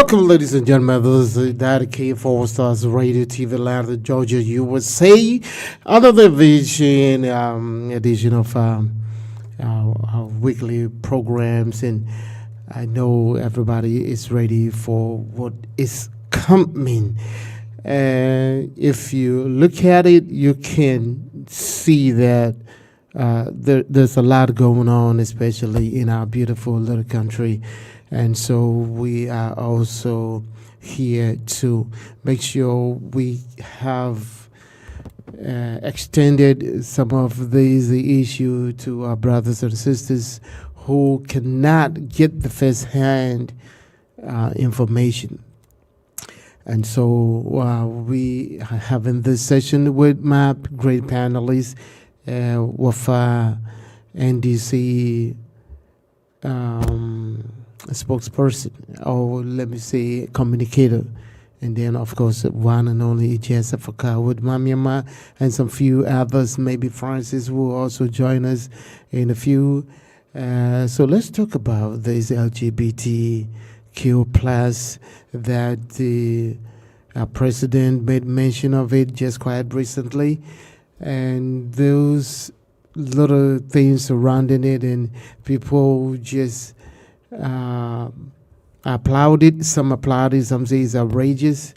Welcome, ladies and gentlemen. This is dedicated for Stars Radio TV Land, Georgia, USA. Another edition of our weekly programs, and I know everybody is ready for what is coming. If you look at it, you can see that there's a lot going on, especially in our beautiful little country. And so we are also here to make sure we have extended some of these issues to our brothers and sisters who cannot get the first-hand information. And so we are having this session with my great panelists, Wafa, NDC, spokesperson, or let me say communicator, and then of course one and only EJS Africa with Mamiama and some few others, maybe Francis will also join us in a few. So let's talk about this LGBTQ plus that the president made mention of it just quite recently, and those little things surrounding it, and people just applauded, some applauded, some say it's outrageous.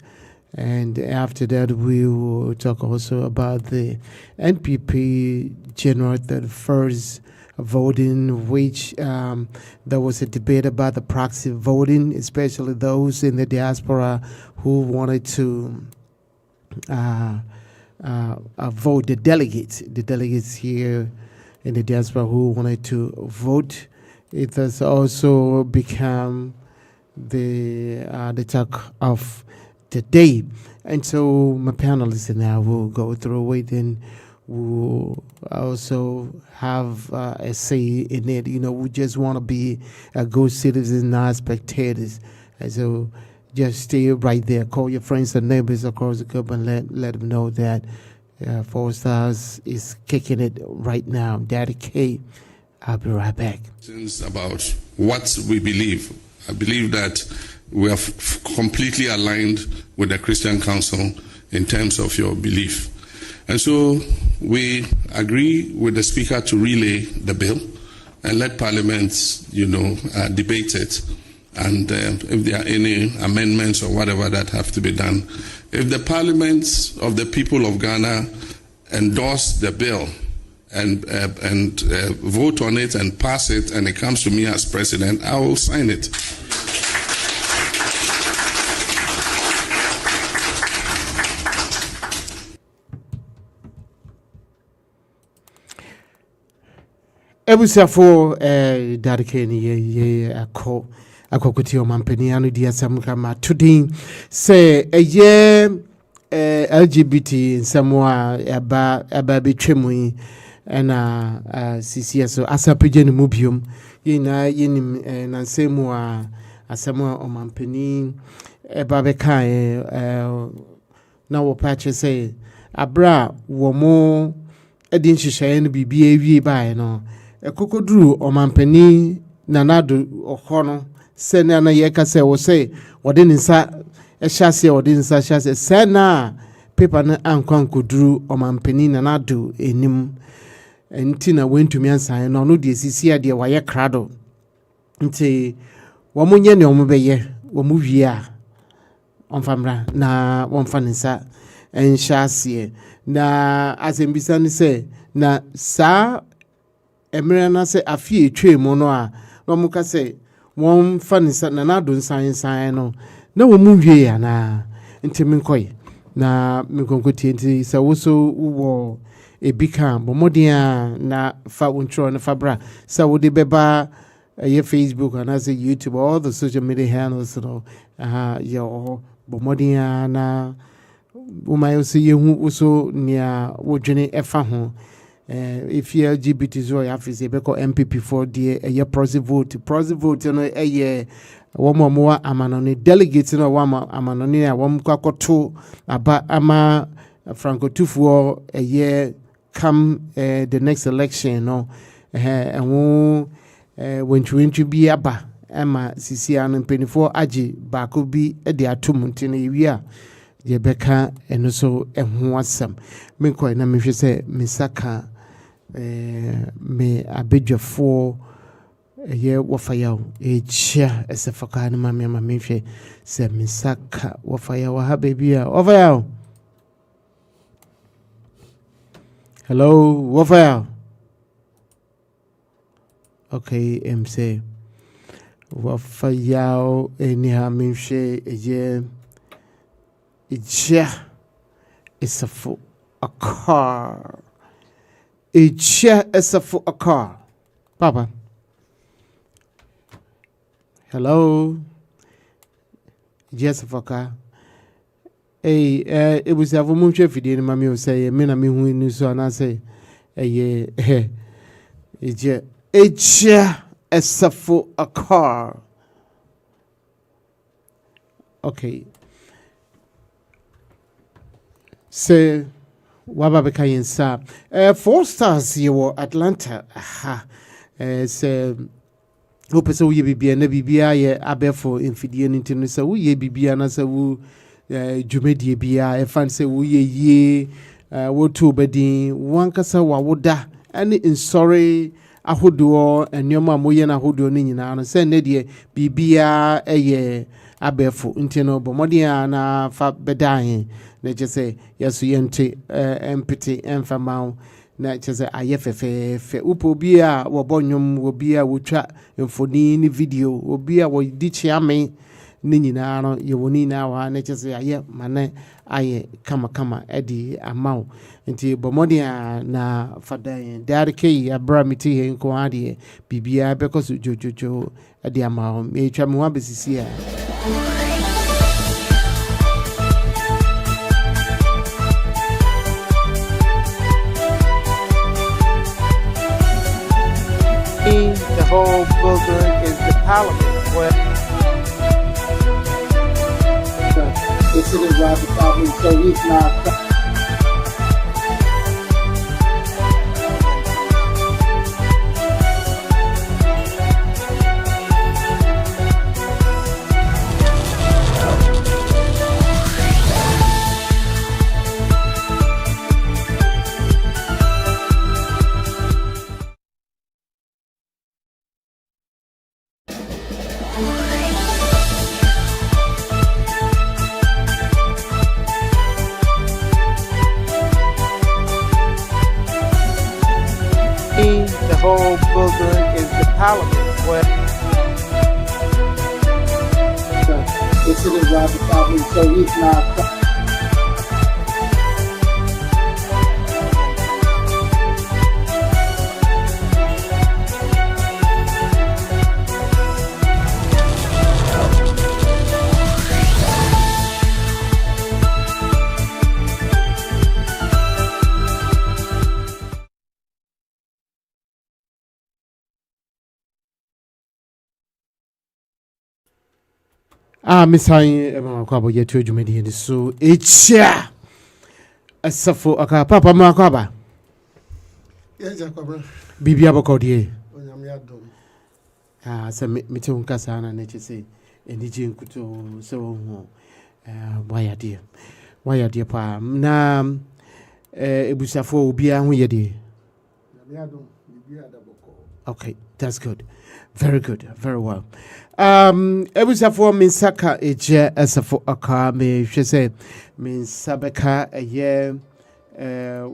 And after that, we will talk also about the NPP January 31st voting, which there was a debate about the proxy voting, especially those in the diaspora who wanted to vote, the delegates here in the diaspora who wanted to vote. It has also become the talk of the day. And so my panelists and I will go through it, and we'll also have a say in it. You know, we just want to be a good citizen, not spectators. And so just stay right there. Call your friends and neighbors across the globe and let them know that 4 Stars is kicking it right now. Daddy K, I'll be right back. About what we believe. I believe that we are completely aligned with the Christian Council in terms of your belief. And so we agree with the Speaker to relay the bill and let Parliament, debate it. And if there are any amendments or whatever that have to be done, if the Parliament of the people of Ghana endorse the bill and vote on it and pass it, and it comes to me as president, I will sign it. Ebusafo dadikeni ye akokuti omampeni anu dia samkama today say LGBT nsamwa aba betwemu ena CCS asapeje ne mubium yina yinim nansemu asemu omampeni eba beka na wo patche say abra wo mo edin hihye ne bibia wie bae no ekokoduru omampeni nanado okono sena na yeka se wo say wode nsa ehyaase wode nsa hyaase sena paper na ankwankoduru omampeni nanado enim enti na wentumi ansan no de sisi de waye krado nti womunye ne omubeye womuwie a onfamra na wonfa nsa enhyase na asembisa ne se na sa emre na se afie etwemu no a no muka se wonfa nsa na nado nsan no na womuwie ya na nti minkoy na minkonkotie nti sa woso wo ebika bomodia na fa wontro na fabra sa wode beba your Facebook and as a YouTube, all the social media handles, your bomodia na umayo see you also near wojene efa if you LGBT so you have to say because MPP for the a proxy vote no a year one more amanoni delegates no one amanoni a one kwakoto aba ama Franco Tufo a year come the next election no and when to be aba Emma Sisia no mpenifo agi baako bi de atom ntino ewia ye beka eno so eho asam menkoi na mehwe se mesaka me abedwafo ye wofaya echia esefaka ne mame mehwe se mesaka wofaya wa ha bebia wofaya hello wofaya okay say wafaya eni ha mehwe ye echia esefo a car echia esefo a car papa hello yes foka it was a woman chef in mammy say me na me hu ni so na say echia esefo a car okay say waba beka yensa 4 stars you Atlanta aha say hope so ye bibia na bibia ye abefo infidie ntino say wo ye bibia na say wo dwumedie bia e fan say wo ye wo to badin wankasa wawoda ane insori ahodo enoma moye na ahodo ni nyina no say ne de bibia eye abefo ntino bomodia na fa bedan na je say yeso yente empty emfamao na chese ayefefe upo bia wo bonyom wo bia wo twa mfoni ni video wo bia wo di chiame ni nyina no ye woni na wa na chese aye mane aye kama edi amao nti bomodia na fadan darke abramiti he nko ade bibia because jojojo edi amao me twa me wa besisi a the whole building is the parliament where it's in the Robert Problem, so he's not the whole building is the parliament where it's in the Robert Problem, so he's not misai kwabo yetu jumedi ndi so echia asafo aka papa makwaba yeja kwabra bibia bokodie onyame adom se mete unkasa na nechese enije nkuto so ho wayade pa na ebusafo obia ho yede onyame adom bibia adaboko. Okay, that's good. Very good. Very well. Ebusafo minsaka eje asafo aka me hwese minsabeka eye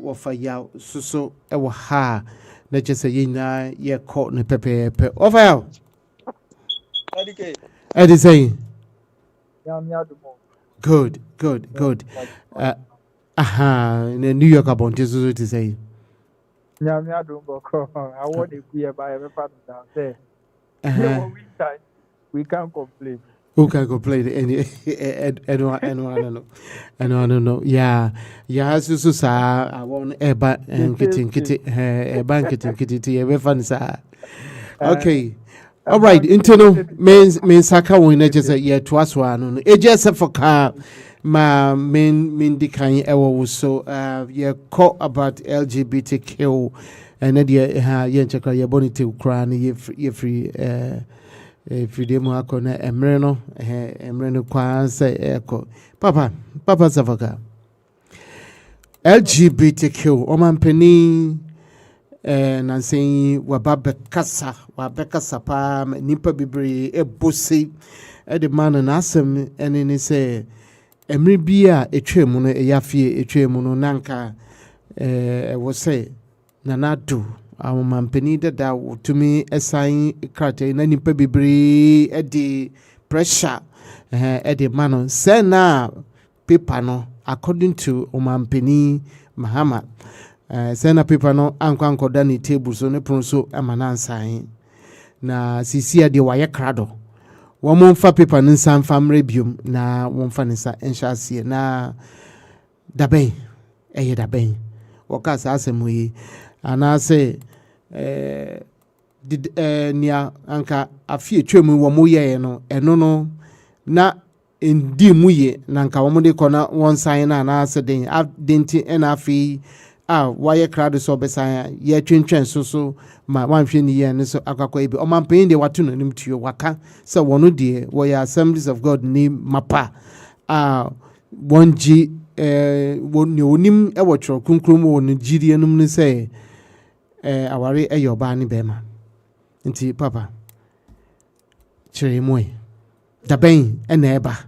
wofaya suso ewo ha na jese yina ye ko ne pepepe ofaya Eddie saying good in New York about this to say we can't complain. Who can complain? Anyone no. Yeah. So sa I want eba and kitty fun sa. Okay. All right. Internal means saka when just a year to us one. It just for car. Ma mean the kind ever so yeah call about LGBTQ and then yeah check your bonnet to cry ye free Fide mu akọ na emre no kwa say eko. Papa Savaka. LGBTQ omampani nansen wabekasa pa nipa bibre ebosi de man na asem ene ne say emre bi a etwemu no eyafie etwemu no nanka wo say nanado omampani dada wotumi esan krate na nipa bibre de pressure de man say na paper no according to omampani Mahama sena paper no anko dani table so ne pronso amanansan na sisia de waye krado wo monfa paper no nsan famre biom na wonfa ne sa enhyasie na daben waka sa asemu yi ana se nia anka afie twemu wo moye no eno no na ndi muye na nka wo de kona won sign na aseden denti ena afi waye crowd so besan ye twentwen so ma wanhwe ni ye ne so akakwa ebi o man pen de watu no nim tuo waka se wono de wo ya Assemblies of God ni mapa wonji woni onim e wo tro kunkrum wo no jiri enum ne se aware eyoba ni bema nti papa chire moy da ben ena eba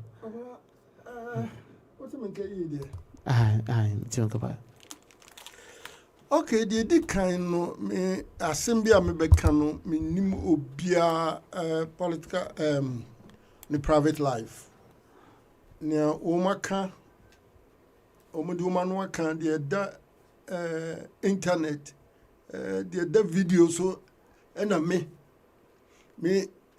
okay, the kind no me assembly a me beka no me nim obia political the private life. Nia omaka omudi omanu aka the internet the video so na me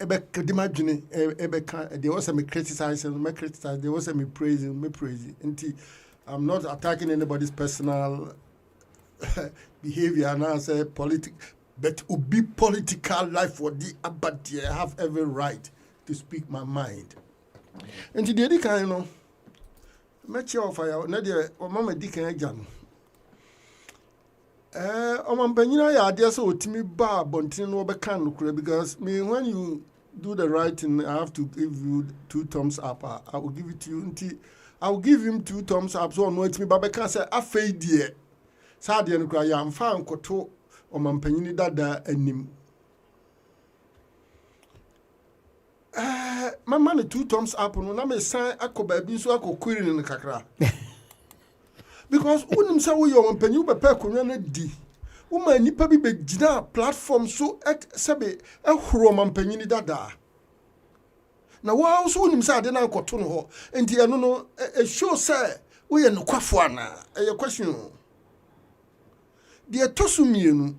ebe kadimadwene ebe ka there was me criticize there was me praise nti I'm not attacking anybody's personal behavior and I say but be political life for the but I have every right to speak my mind. And today the kind of match of fire na de mama dikan agya no omampanyina ya ade so otimi ba bontin no be kan no kura because me when you do the right thing I have to give you 2 thumbs up. I will give it to you until I will give him 2 thumbs up so no etimi ba be kan say afei die sa de no kura ya mfa nkoto omampanyini dada anim mama ne 2 thumbs up no na me san akoba bi so akokuri ne kakra because unim say we your mpanyu be pe konwa na di uma nipa bi be gina platform so et sebe ehoro mampanyini dada na wa so unim say ade na akoto no ho enti eno no show say we ye no kwafo ana e question de tosu mienu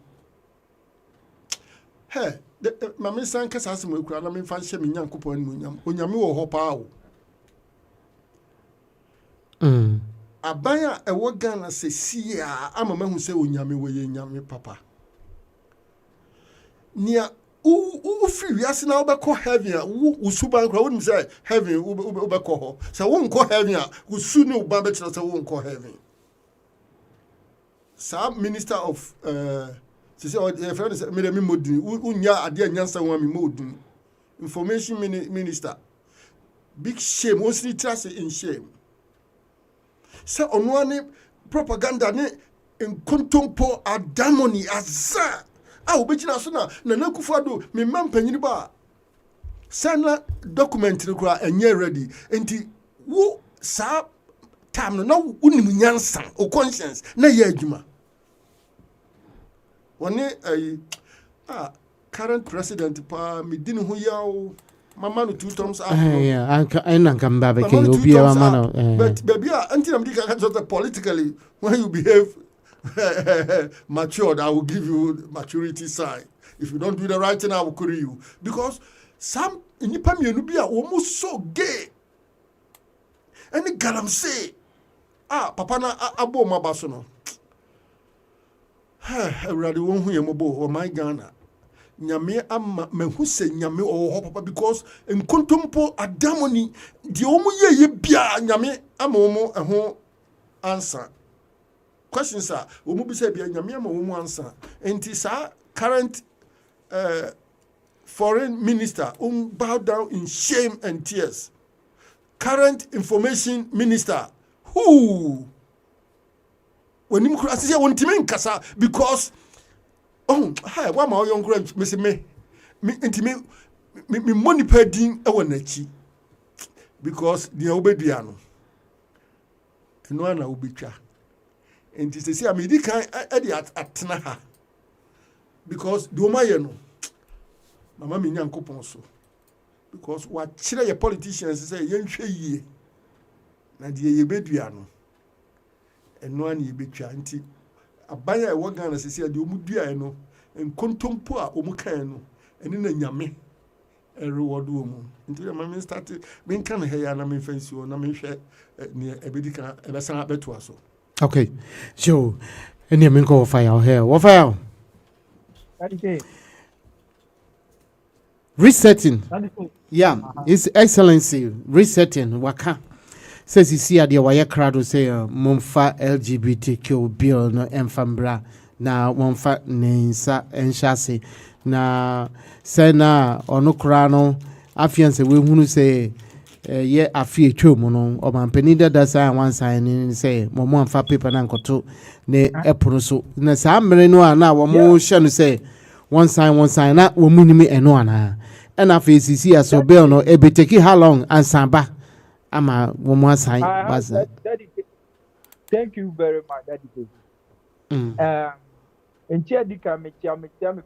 mama san kasa asem ekura na me fa hye me nyankopon ni onyame wo ho pa wo abaya ewo Ghana se sia amama hu se onyame wo ye nyame papa nia u free wiase na obekọ heaven a u suban kra woni say heaven obekọ ho se wo nkọ heaven a u su ne uba be kira se wo nkọ heaven sa minister of she say your friend say me modin unya ade anyansa wa me modin information minister big shame won see trust in shame. Se ono ne propaganda ne nkontompo adamoni aza obegina so na nakufado me mampanyini ba sana document ne kura enye ready enti wo sa time no na unim nyansa o conscience na ye adwuma woni current president pa medini hu yawo mama no 2 thumbs up I can babe can you be a man but baby until I'm just politically when you behave matured I will give you maturity sign if you don't do the right thing I will curry you because some nipa mienu bia almost so gay any galam say papa na abo mabaso no everybody won hu yemobo my Ghana nyame ama mehu se nyame ho papa because nkontompo adamoni de omu ye bia nyame ama omu ho answer questions are omu bi se bia nyame ama omu answer enti sa current foreign minister bow down in shame and tears. Current information minister who when him I say one team in kasa because hi why my young grand me intime me money pending e won achi because the obedua no eno na obetwa enti say am di kan e dey atena ha because the omaye no mama me nyankopon so because what chire your politicians say yenhwe yie na de ye bedua no eno na ye betwa nti abanya e wo Ghana sese de omudua no enkontompo a omukan no eni na nyame reward wo nti mama start me kan he ya na me fancy na me hwe ne ebedika ebesan abeto aso. Okay, so any men go fire here. What fire? Resetting. Yeah, His Excellency resetting. Waka says you see at the wire crowd say Momfa LGBTQ BILL no enfambra na Momfa Nensa enshase na sena ono krano afianse we hunu say ye afie twom no omampani da sa one sign ni say momo amfa paper na nkoto ne epono so na saa mere no ana wo mo hye no say one sign na wo munimi eno ana and afie sisi aso bill no e be take how long and ba ama wo mo assign was thank you very much that and chair dika me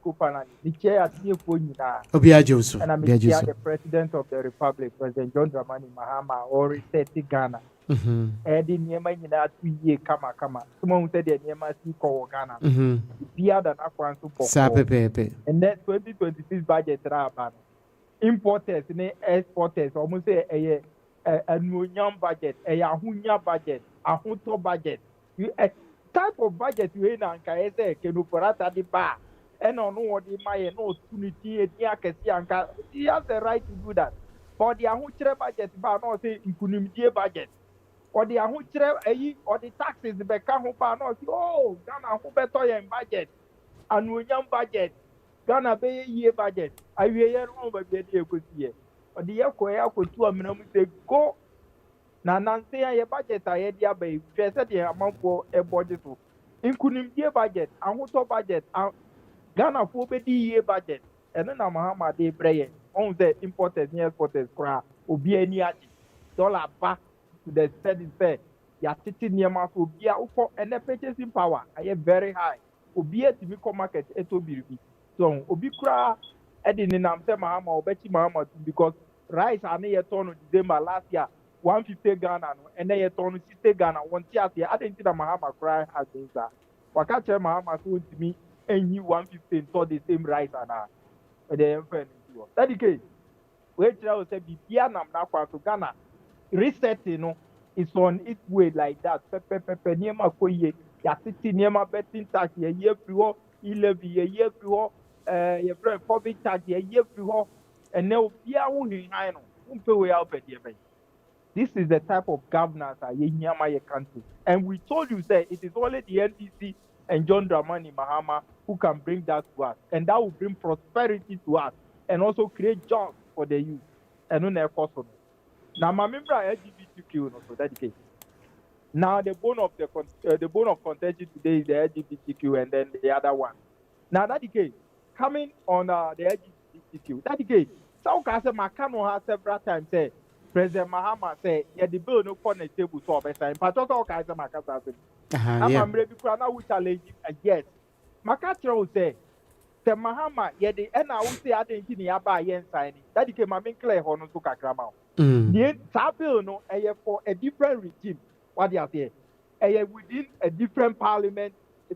kupana the chair at CFO nyina obiajoso and I'm the president of the republic President John Dramani Mahama or reset Ghana edi niema nyina 2 year kama someone said the niema si ko Ghana bia than akwan so poko sa pepe and that 2026 budget raba importers ne exporters almost say a nuonyam budget ahunya budget ahuto budget you type of budget we na nka ese kenu porata di ba and on no the my no opportunity e akesi anka he has the right to do that for the ahuchire budget ba no say nkunimdie budget or the ahuchire eyi or the taxes be ka ho ba no say oh Ghana ho beto yen budget anuonyam budget Ghana be ye budget awie ye no ba be dey ekosie or the yakotu amena mu say go na nanse ya budget aye dia ba pese de amanfo e budget so inkunimdie budget ahoto budget Ghana fo be di ye budget eno na Mahama de breye on the importers and exporters kra obi ani agi dollar back to the steady fair ya titi niema so obi a ukọ ene purchasing power aye very high obi atimi ko market eto biribi so obi kra edi ni nam se Mahama obechi Mahama because rice ane ye turn December last year 150 Ghana no and then you turn 60 Ghana one tier I didn't see that Mahama cry as that waka che Mahama so to me and you 150 so the same rice and then that the case we tell say bibia nam na kwa so Ghana reset no is on its way like that pepe niema koye ya titi niema betting tax ye free ho levy ye free ho ye friend public tax ye free ho and now bia wo hin han no umpe we out pe dey. This is the type of governance a country. And we told you, say, it is only the NDC and John Dramani Mahama who can bring that to us. And that will bring prosperity to us and also create jobs for the youth. And on their cost. Now, my member LGBTQ, so that's the case. Now, the bone of contention today is the LGBTQ and then the other one. Now, that's the case. Coming on the LGBTQ, that's the case. So, Makano has several times said, President Mahama say, yeah, the bill no on the table to oversight. But all kinds of Makasa. I'm ready for now we challenge yes. Makatra will say, the Mahama, yeah, the end I will say I didn't see by yen signing. That became my main clear on Suka Krama. The bill no for a different regime. What do you say? Within a different parliament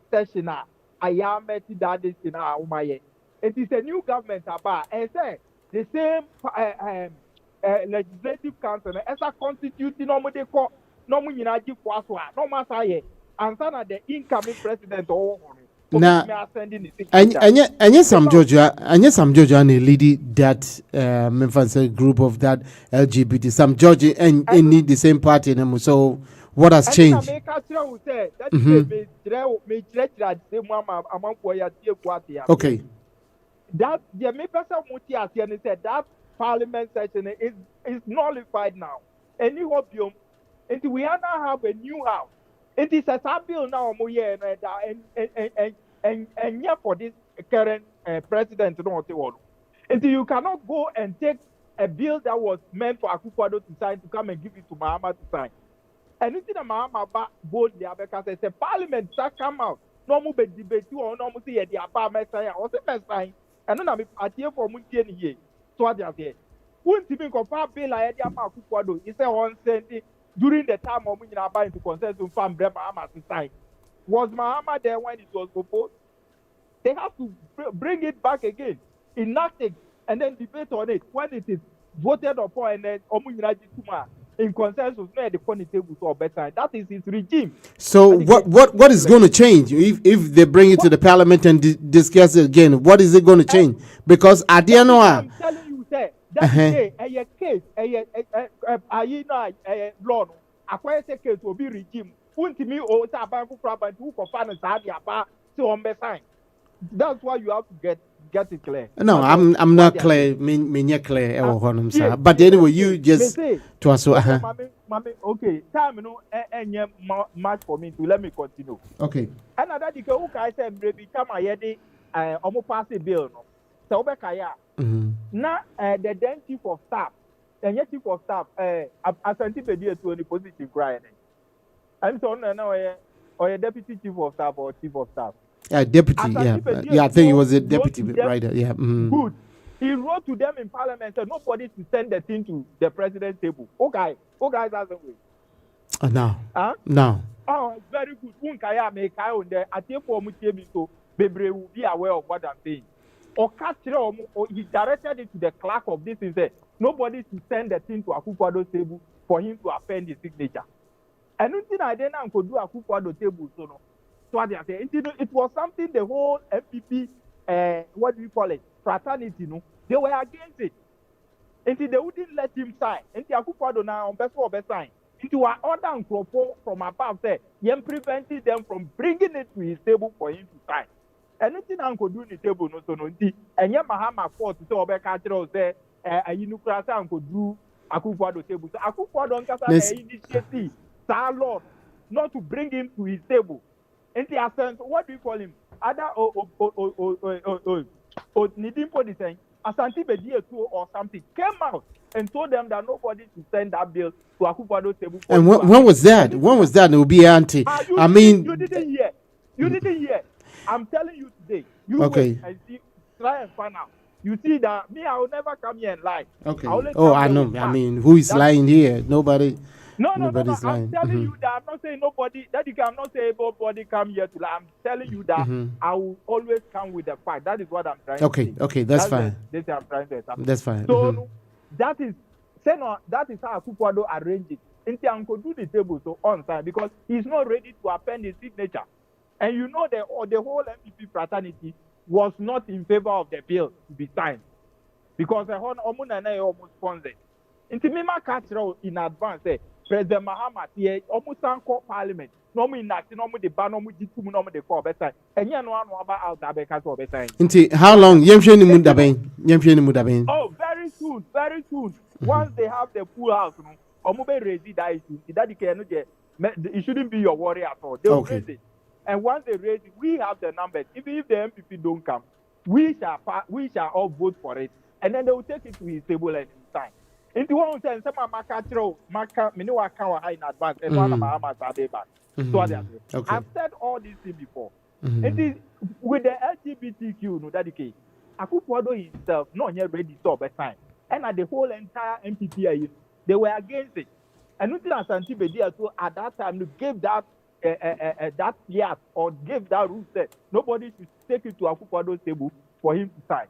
session. I am met that this in our Umaye. It is a new government about and say the same legislative council as a constituting no nyina gi for so no matter answer the incoming president or na anya some Georgia and lead that memphis group of that LGBT some Georgia and need the same party name. So what has changed? Okay. that the person Muti and said that parliament session is nullified now. Any hopium, and we are now have a new house. It is a bill now, and yeah, for this current president, and you cannot go and take a bill that was meant for Akufo-Addo to sign to come and give it to Mahama to sign. And you see the Mahama boldly because it's a parliament that come out. No more debate or no more say the Abba Messiah or the Messiah. And then I'm at here for Muntian here. So what they are there. Wouldn't even compare bill like the Abba Akufo-Addo. It's a 1 cent during the time of Munina into consensus from Mahama to sign. Was Mahama there when it was proposed? They have to bring it back again, enact it, and then debate on it when it is voted upon and then in consensus, no, the funny table or better. That is his regime. So what is going to change if they bring it to the parliament and discuss it again? What is it going to change? Because at the end I'm telling you, sir, that a case, a law, a case will be regime. Wouldn't me or Tabanku Praban who for finance so on sign. That's why you have to get it clear. No, I'm not clear. Me clear. Sir. But anyway, you just to us. Okay, time no much for me to let me continue. Okay. Another thing who can say maybe come ayedi omo pass bill no. So obekaya. Na the then chief of staff, the chief of staff Asante Bedi to the positive cry. I'm so now or deputy chief of staff or chief of staff. Deputy, yeah. I think he was a deputy writer, yeah. Good. He wrote to them in parliament said nobody to send the thing to the president's table. Okay, that's the way. No. Huh? No. Oh, very good. I think for so Bebre will be aware of what I'm saying. Or he directed it to the clerk of this and said nobody to send the thing to Akufo-Addo's table for him to append his signature. And nothing I didn't could do Akufo-Addo table so no. So it was something the whole MPP, what do you call it, fraternity, they were against it. Until they wouldn't let him sign. Until Akufo-Addo now on best sign. Into our order and from above say, you prevented them from bringing it to his table for him to sign. Anything I could do in the table, no, and yet Mahama fought to say, Obekatro say, you could do Akufo-Addo table. So Akufo-Addo initiative, Lord, not to bring him to his table. In the essence, what do you call him? Other Nidimpo the saying, Asante Bedi or something came out and told them that nobody should send that bill to Akufo-Addo's table. And when was that? When was that? It will be anti. I mean, you didn't hear. You didn't hear. I'm telling you today. You okay. Wait and see, try and find out. You see that me, I will never come here and lie. Okay. Oh, I know. I mean, who is lying here? Nobody. No. Nobody's lying. I'm telling you that I'm not saying nobody. That you cannot say nobody come here to lie. I'm telling you that I will always come with the fact. That is what I'm trying to say. Okay, that's fine. This I'm trying to say. That's fine. So that is how Akufo-Addo arranged it. Until Uncle do the table so on time because he's not ready to append his signature. And you know the whole MPP fraternity was not in favor of the bill to be signed because the whole Omunana almost sponsored. Until me catch in advance say. President Mahama here almost court parliament. No me not no me the ban no me jitu no me the call better. And you know about out that because of better. Inti how long? Yemsheni mudaben. Oh, very soon. Once they have the full house, Omube raise that issue. That it shouldn't be your worry at all. They will raise it. And once they raise it, we have the numbers. Even if the MPP don't come, we shall all vote for it. And then they will take it to his table and sign. Into one sense, some Maka, Minua Kawa in advance, and one of Mahama Sade back. So I've said all these things before. It is with the LGBTQ, no, that case. Akufo-Addo himself, not yet ready to over time. And at the whole entire MPP, they were against it. And nothing as Asante Bedi at that time, to give that that yes or give that rule that nobody should take it to Akufo-Addo's table for him to sign.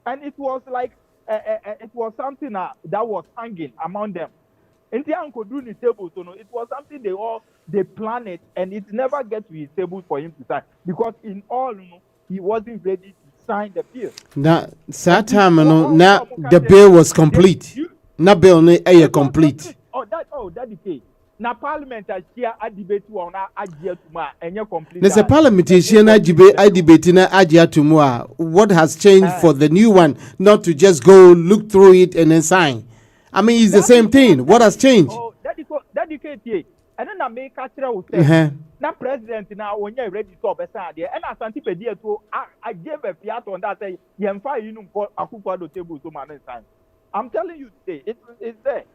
And it was like, it was something that was hanging among them. And the uncle do the table, so no, it was something they planned it, and it never get to his table for him to sign because in all, he wasn't ready to sign the bill. Now, that time, now the bill was complete. Not bill, complete. That the case. na parliament achia a debate on a year to ma enye complete. There's a parliamentation I debate na ajia tumwa. What has changed for the new one not to just go look through it and then sign? I mean, it's the same thing. What has changed? Oh, dedicate. And then I make a tell na president now when you're ready to obesan there. And as antipedia to I gave a fiat on that say yemfa you know akufa do table to man sign. I'm telling you today, it's there.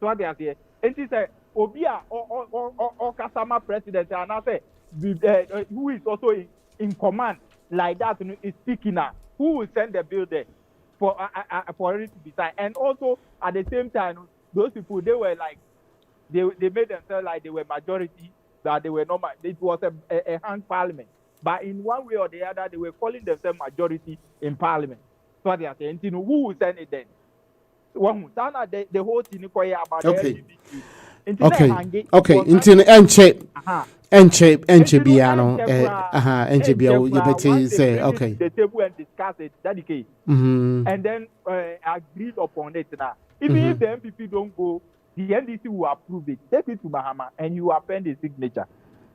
So what they are there. And he said Obia or Kasama president and I say who is also in command like that is speaking now. Who will send the bill there for it to be signed? And also at the same time, those people they were like they made themselves like they were majority, that they were not. It was a hung parliament, but in one way or the other, they were calling themselves majority in parliament. So they are saying, you know, who will send it then? One the whole thing about okay. the Okay. Into enche biano enche bia you better say okay. The table and discuss it. That's the case. And then agreed upon it now. Even if the MPP don't go, the NDC will approve it. Take it to Mahama and you append his signature.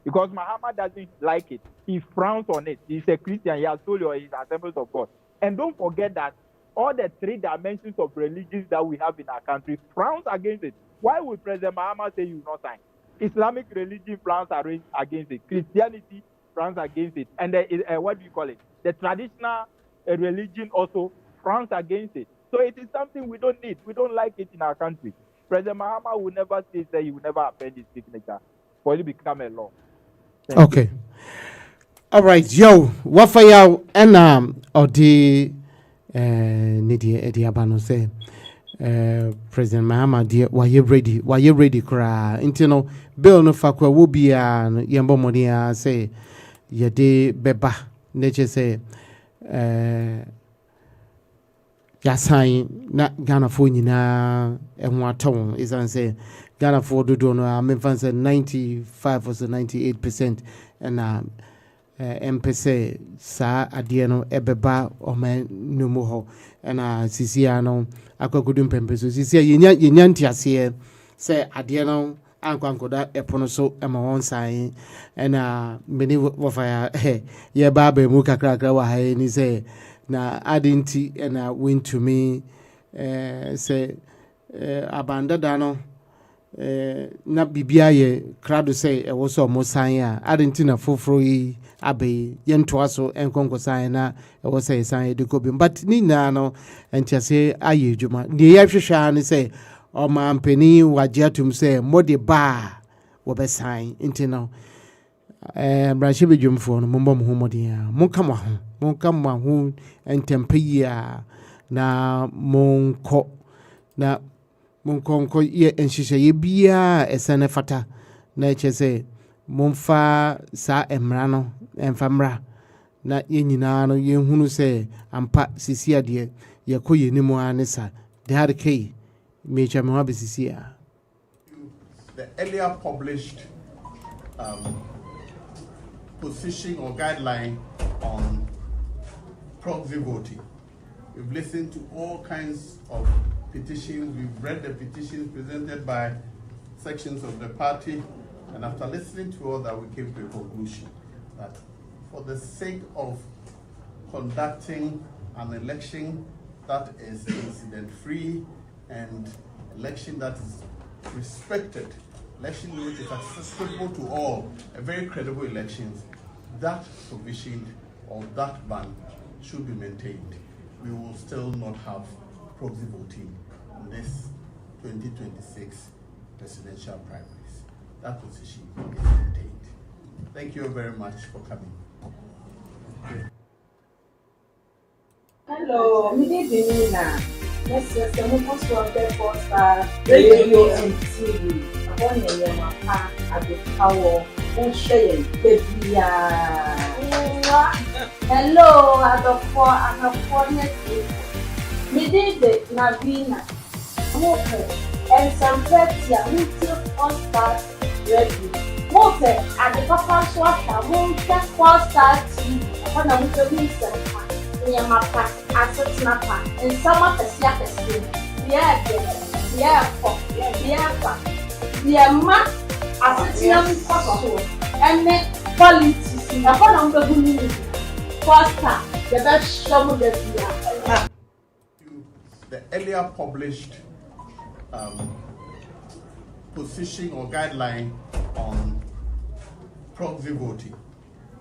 Because Mahama doesn't like it. He frowns on it. He's a Christian. He has told you he's Assemblies of God. And don't forget that all the three dimensions of religions that we have in our country frowns against it. Why would President Mahama say you will not sign? Islamic religion frowns against it. Christianity frowns against it. And what do you call it? The traditional religion also frowns against it. So it is something we don't need. We don't like it in our country. President Mahama will never say that he will never append his signature for it to become a law. Okay. All right, yo, what for you and or the Nidi Abano say President Mahama dear why you ready cry intino bill no fakwa will be an yambo modia say ye de beba nature say ya sign na Ghana for nyina enwa ton is an say Ghana for do no am fan say 95 or 98% and MPC sa adie no ebeba o man no mo ho na sisia no akwakudu mpempe so sisia yenya ntiase say adie no ankwankoda epono so ema won san na meni wofaya ye baba mu kakrakra wa ha ni say na adinti na went to me say abandada no na bibia ye krado say e wo so mo san a adinti na foforo yi abe yentoa so enkonko san na e wo say san de ko bi but ni na no entiase aye djuma ni ye hwehwa ni say o ma mpani wagiatum say mode ba wo be san intino branche be djumfo no mombo mo homodin a monka mo ho entempe yi a na monko na monko ye enhihye ye bia esene fata na echese monfa sa emra no emfamra na ye nyina no ye hunu se ampa sisia de ye koye nimu anisa de had key mecha me wa besisia. The earlier published position or guideline on proxy voting. We've listened to all kinds of petitions. We've read the petitions presented by sections of the party, and after listening to all that, we came to a conclusion that for the sake of conducting an election that is incident-free and election that is respected, election which is accessible to all, a very credible elections, that provision or that ban should be maintained. We will still not have proxy voting in this 2026 presidential primaries. That position is maintained. Thank you very much for coming. Hello, me dey Nina. Let's just move on to the first radio and TV. I want to hear my pa at the power. Share baby. Hello, I have four me did the Navina. Okay, and some pets ya little on start ready. Okay, at the papa swap, I won't get four start when I'm with the reason. We are my pack, as a snapper, and some of the siapes. Yeah, ma. asetia nkɔsɔ so ɛne politics ɛhɔ na mbɛgu mu foster yɛbɛ hyɛ mu bɛbia. The earlier published position or guideline on proxy voting.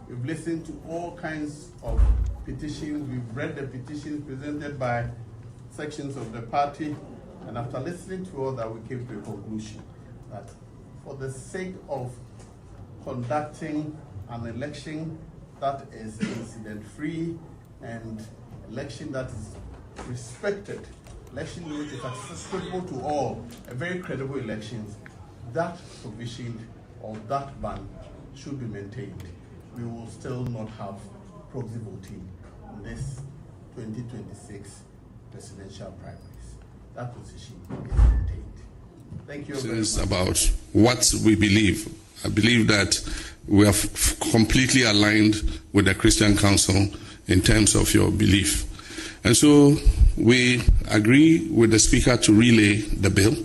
We've listened to all kinds of petitions. We've read the petitions presented by sections of the party, and after listening to all that, we came to a conclusion that for the sake of conducting an election that is incident-free and election that is respected, election which is accessible to all, a very credible elections, that provision or that ban should be maintained. We will still not have proxy voting in this 2026 presidential primaries. That position is maintained. Thank you very much. About what we believe. I believe that we are completely aligned with the Christian Council in terms of your belief. And so we agree with the Speaker to relay the bill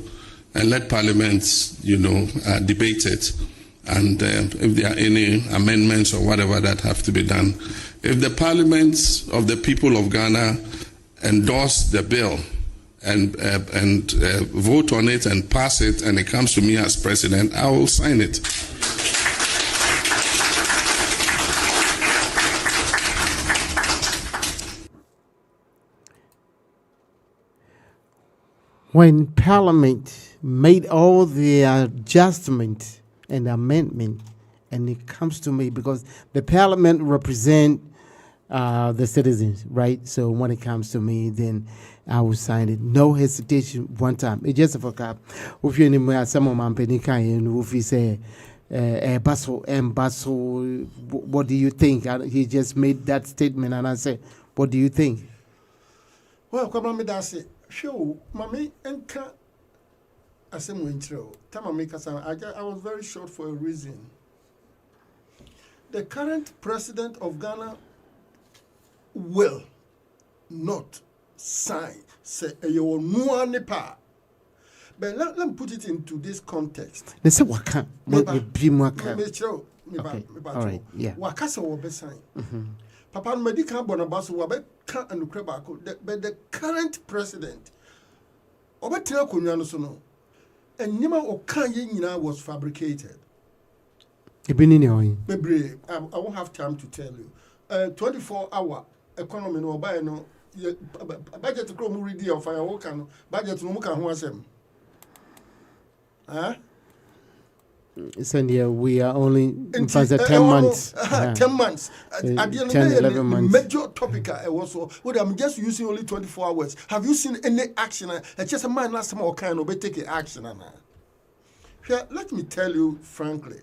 and let Parliament, debate it. And if there are any amendments or whatever that have to be done, if the Parliament of the people of Ghana endorse the bill and vote on it and pass it, and it comes to me as president, I will sign it. When Parliament made all the adjustment and amendment, and it comes to me because the Parliament represent the citizens, right? So when it comes to me, then I will sign it. No hesitation one time. It just for cap. If you anymore some of my and if he say Basso and Basso, what do you think? He just made that statement and I said, what do you think? Well, come on, me that's it. Sure, Mammy and Ka Asem Wintro. I was very short for a reason. The current president of Ghana will not sign say you no nipa. But let me put it into this context. They say waka. Okay. All right. Yeah. Waka se wo be sign. Papa no medical bonabaso wo be ka anukre baako. But the current president obetra konwa no so no. Enima o kan ye nyina was fabricated. Bebre, I won't have time to tell you. 24-hour economy no buy no budget kro mu ready of fire work no budget no mu kan ho asem. Huh? Sandia, we are only in 10 months. 10 months. At the end 10, 11 months. Major topic also. Well, I'm just using only 24 hours. Have you seen any action? It's just a man last time kind of take action. Here, let me tell you frankly.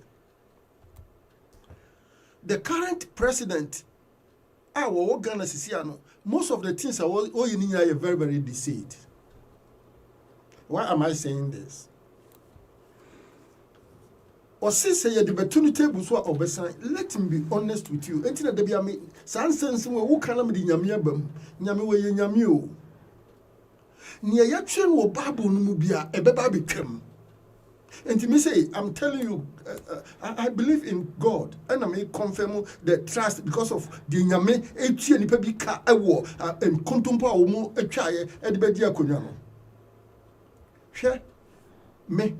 The current president, our Ghana Sisiano, most of the things are all you need are very, very deceived. Why am I saying this? Or since the opportunity was what obesan, let me be honest with you. Until the be me, sansense who can be nyamiabam, nyamiwe nyamio. Near yachen wo babu numubia, a baby chem. And to me say, I'm telling you, I believe in God, and I may confirm the trust because of the nyame echi ni pebi ka ewo and kontumpo omo etwaye e de bedi akonwa no. Hwe me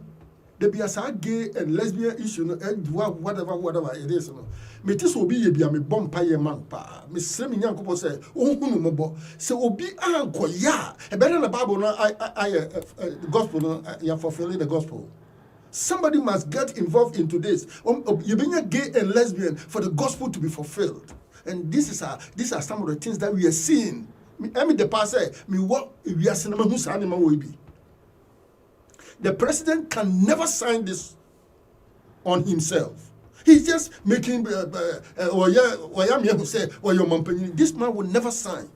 the be as gay and lesbian issue no whatever it is no. Me tis obi ye bia me bompa ye man pa. Me sre me nyankopɔ say ohunu mo bo. Say obi ankoya. E better na Bible no the gospel no you fulfilling the gospel. Somebody must get involved into this. You being a gay and lesbian for the gospel to be fulfilled. And these are some of the things that we are seeing. I mean the pastor, we are seeing the president can never sign this on himself. He's just making this man will never sign.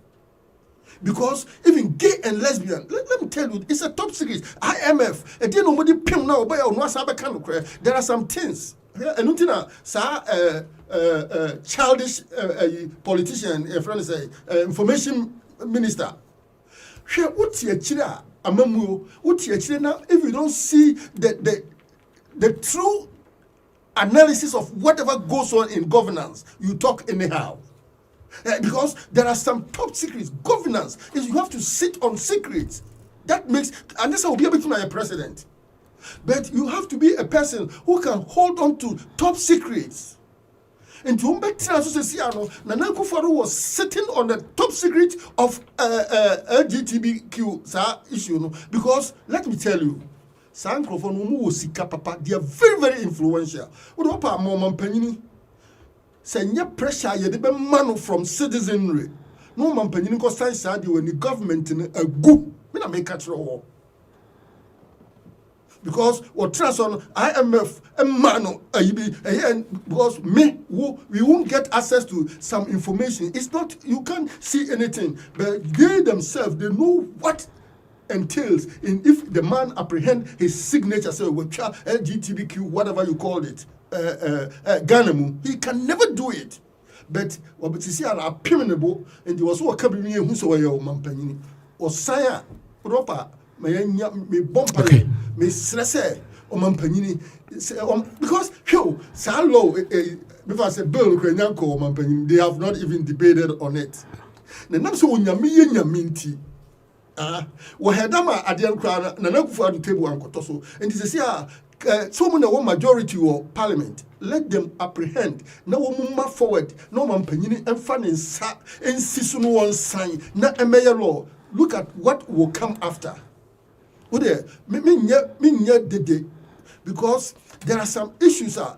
Because even gay and lesbian, let me tell you, it's a top secret. IMF, there are some things. Childish politician, a friend say, information minister. If you don't see the true analysis of whatever goes on in governance, you talk anyhow. Because there are some top secrets. Governance is you have to sit on secrets. That makes, and this will be able to be a president. But you have to be a person who can hold on to top secrets. And to Nana Akufo-Addo was sitting on the top secret of LGBTQ issue. Because let me tell you, they are very, very influential. Send pressure you the man from citizenry. No man penny ko sign sad when the government in a go. Me na make it war. Because what trust on IMF and man because we won't get access to some information. It's not, you can't see anything, but they themselves, they know what entails in if the man apprehend his signature, say LGBTQ, whatever you call it, Ghanamu, he can never do it. But what you see are appealable, and there was what coming here whoso your mampanini or saya proper me bomb me stress or mampanini because low before I said bill Krenyanko mampanini, they have not even debated on it. The name so nyami minti. Wahedama adian crown Nana Akufo-Addo table and kotoso and this is so many majority or parliament let them apprehend na move forward no man panini and fan in season one sign na a law. Look at what will come after. Because there are some issues. I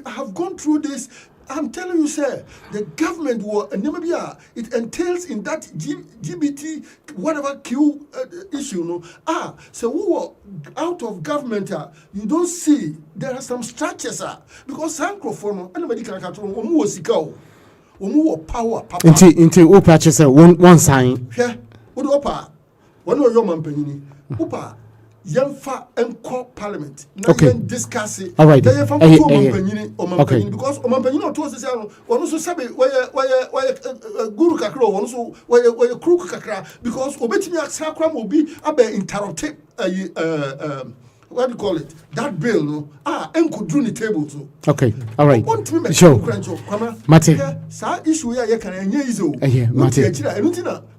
have gone through this. I'm telling you, sir, the government will, it entails in that LGBT, whatever Q issue, no? So we were out of government, you don't see, there are some structures, because Sankrofon, anybody can control, power, papa. Into purchase one sign. Yeah, what one of your man penny, Upa. Yamfa and call parliament. Now okay. Discuss it. All right. Because Omampanyini to us one also sabe where guru kakro one also where crook kakra because obetimi akra will be abe interrupted what do you call it? That bill no could do the table too. Okay. All right. Sure. Mate. Sa issue ya can enye izo. Mate.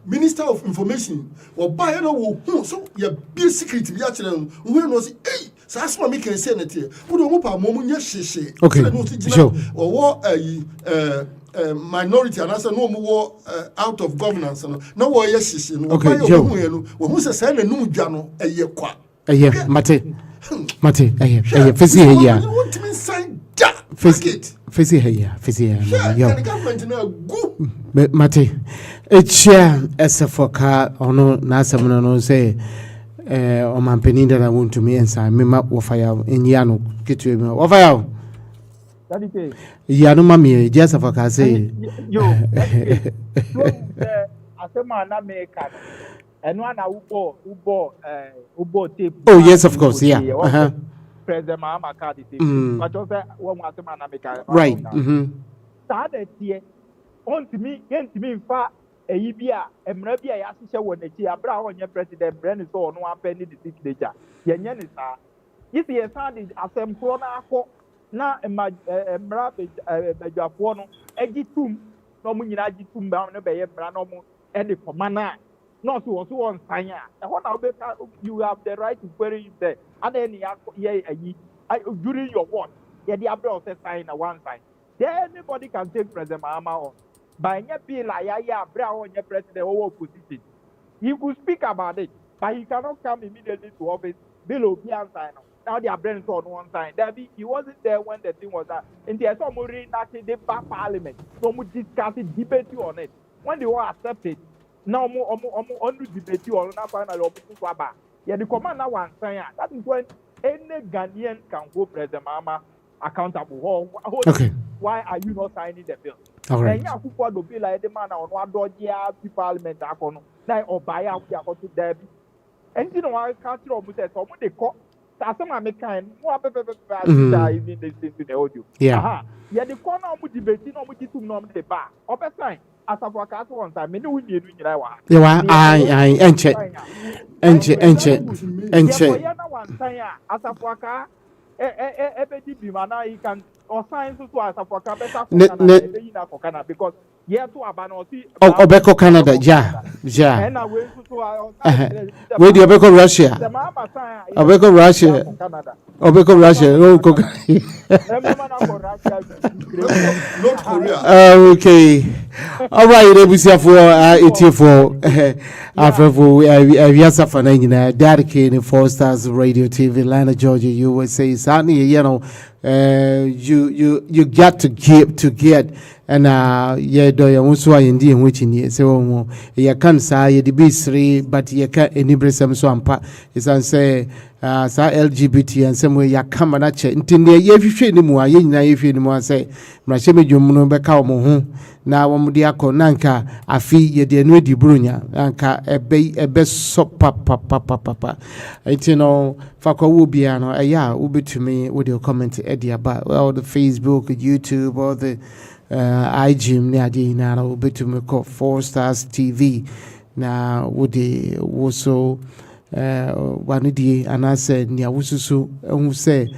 Minister of Information or buy no so ya be secret be actually when was hey so as me can say net here put on pa mo nya hwehwe okay sure or minority and also no more out of governance no wo ya hwehwe no okay no wo hu say na num dwa no eye kwa mate fesi here fesi here the government na go mate echia esefoka ono na asem no say o mampeni da want to me ensa me ma wo fire enyia no ketu me wo fire daddy ke ya no mami je esefoka say yo asema na me ka eno ana ubo tape oh yes of course yeah President Mahama card tape but also one asema na me ka right that tie on to me fa eyi bia emra bia ya hye won echi abra onye president brand so no apend the signature yenye ni sa if ye sound asempro na akọ na emra bedwafo no egitum no mu nyina agitum ba no be ye bra no mu e de komana no so won san a e ho na you have the right to query it there and then ye ayi during your work ye the abra of sign na one sign then anybody can take President Mahama on by any bill on your president or opposition. He could speak about it, but he cannot come immediately to office. Bill will be unsigned. Now they are brains on one side. He wasn't there when the thing was that. And there's some reenacting the back parliament. So we discuss it, debate on it. When they were accepted, now only debate on that final opposition. Yeah, the command now one sign. That is when any Ghanaian can hold President Mahama accountable. Okay. Why are you not signing the bill? All right. Then you could be like the man on one dodgy parliament. Now or buy out your to Debbie. And you know, I can't tell you that someone they call. Some American, more even listening to the audio. Yeah. Yeah, the corner of debating on which to nom the bar. Upper sign. As a forecast one time, many will be in you are I enche. As a forecast, ebedi bi mana you can or sign so as for can better for Canada ebe na for Canada because yeah to aba na see Obeko Canada ja and na we so where do Obeko Russia the mama sign Obeko Russia for Canada Obeko Russia North Korea. Okay. All right, ebusia for etie for afefo we asa for na nyina dedicated for Stars Radio TV Atlanta Georgia USA certainly you know you got to give to get and yeah do ya nso ayendi enwechi ni se wo ya kan sa ye de bisri but ye ka enibresem so ampa isan say sa LGBT and some way ya kama na che ntinde ye hwehwe ni mu aye nyina ye hwehwe ni mu say mrahye medwom no be ka wo ho na wo mu de akọ nanka afi ye de anu edi brunya nanka ebe so papa etino fakọ wo bia no ya wo betumi wo de comment e de aba all the Facebook, YouTube, all the IG ni adi na wo betumi ko 4 Stars TV na wo de wo so wanidi anase ni awususu ehu se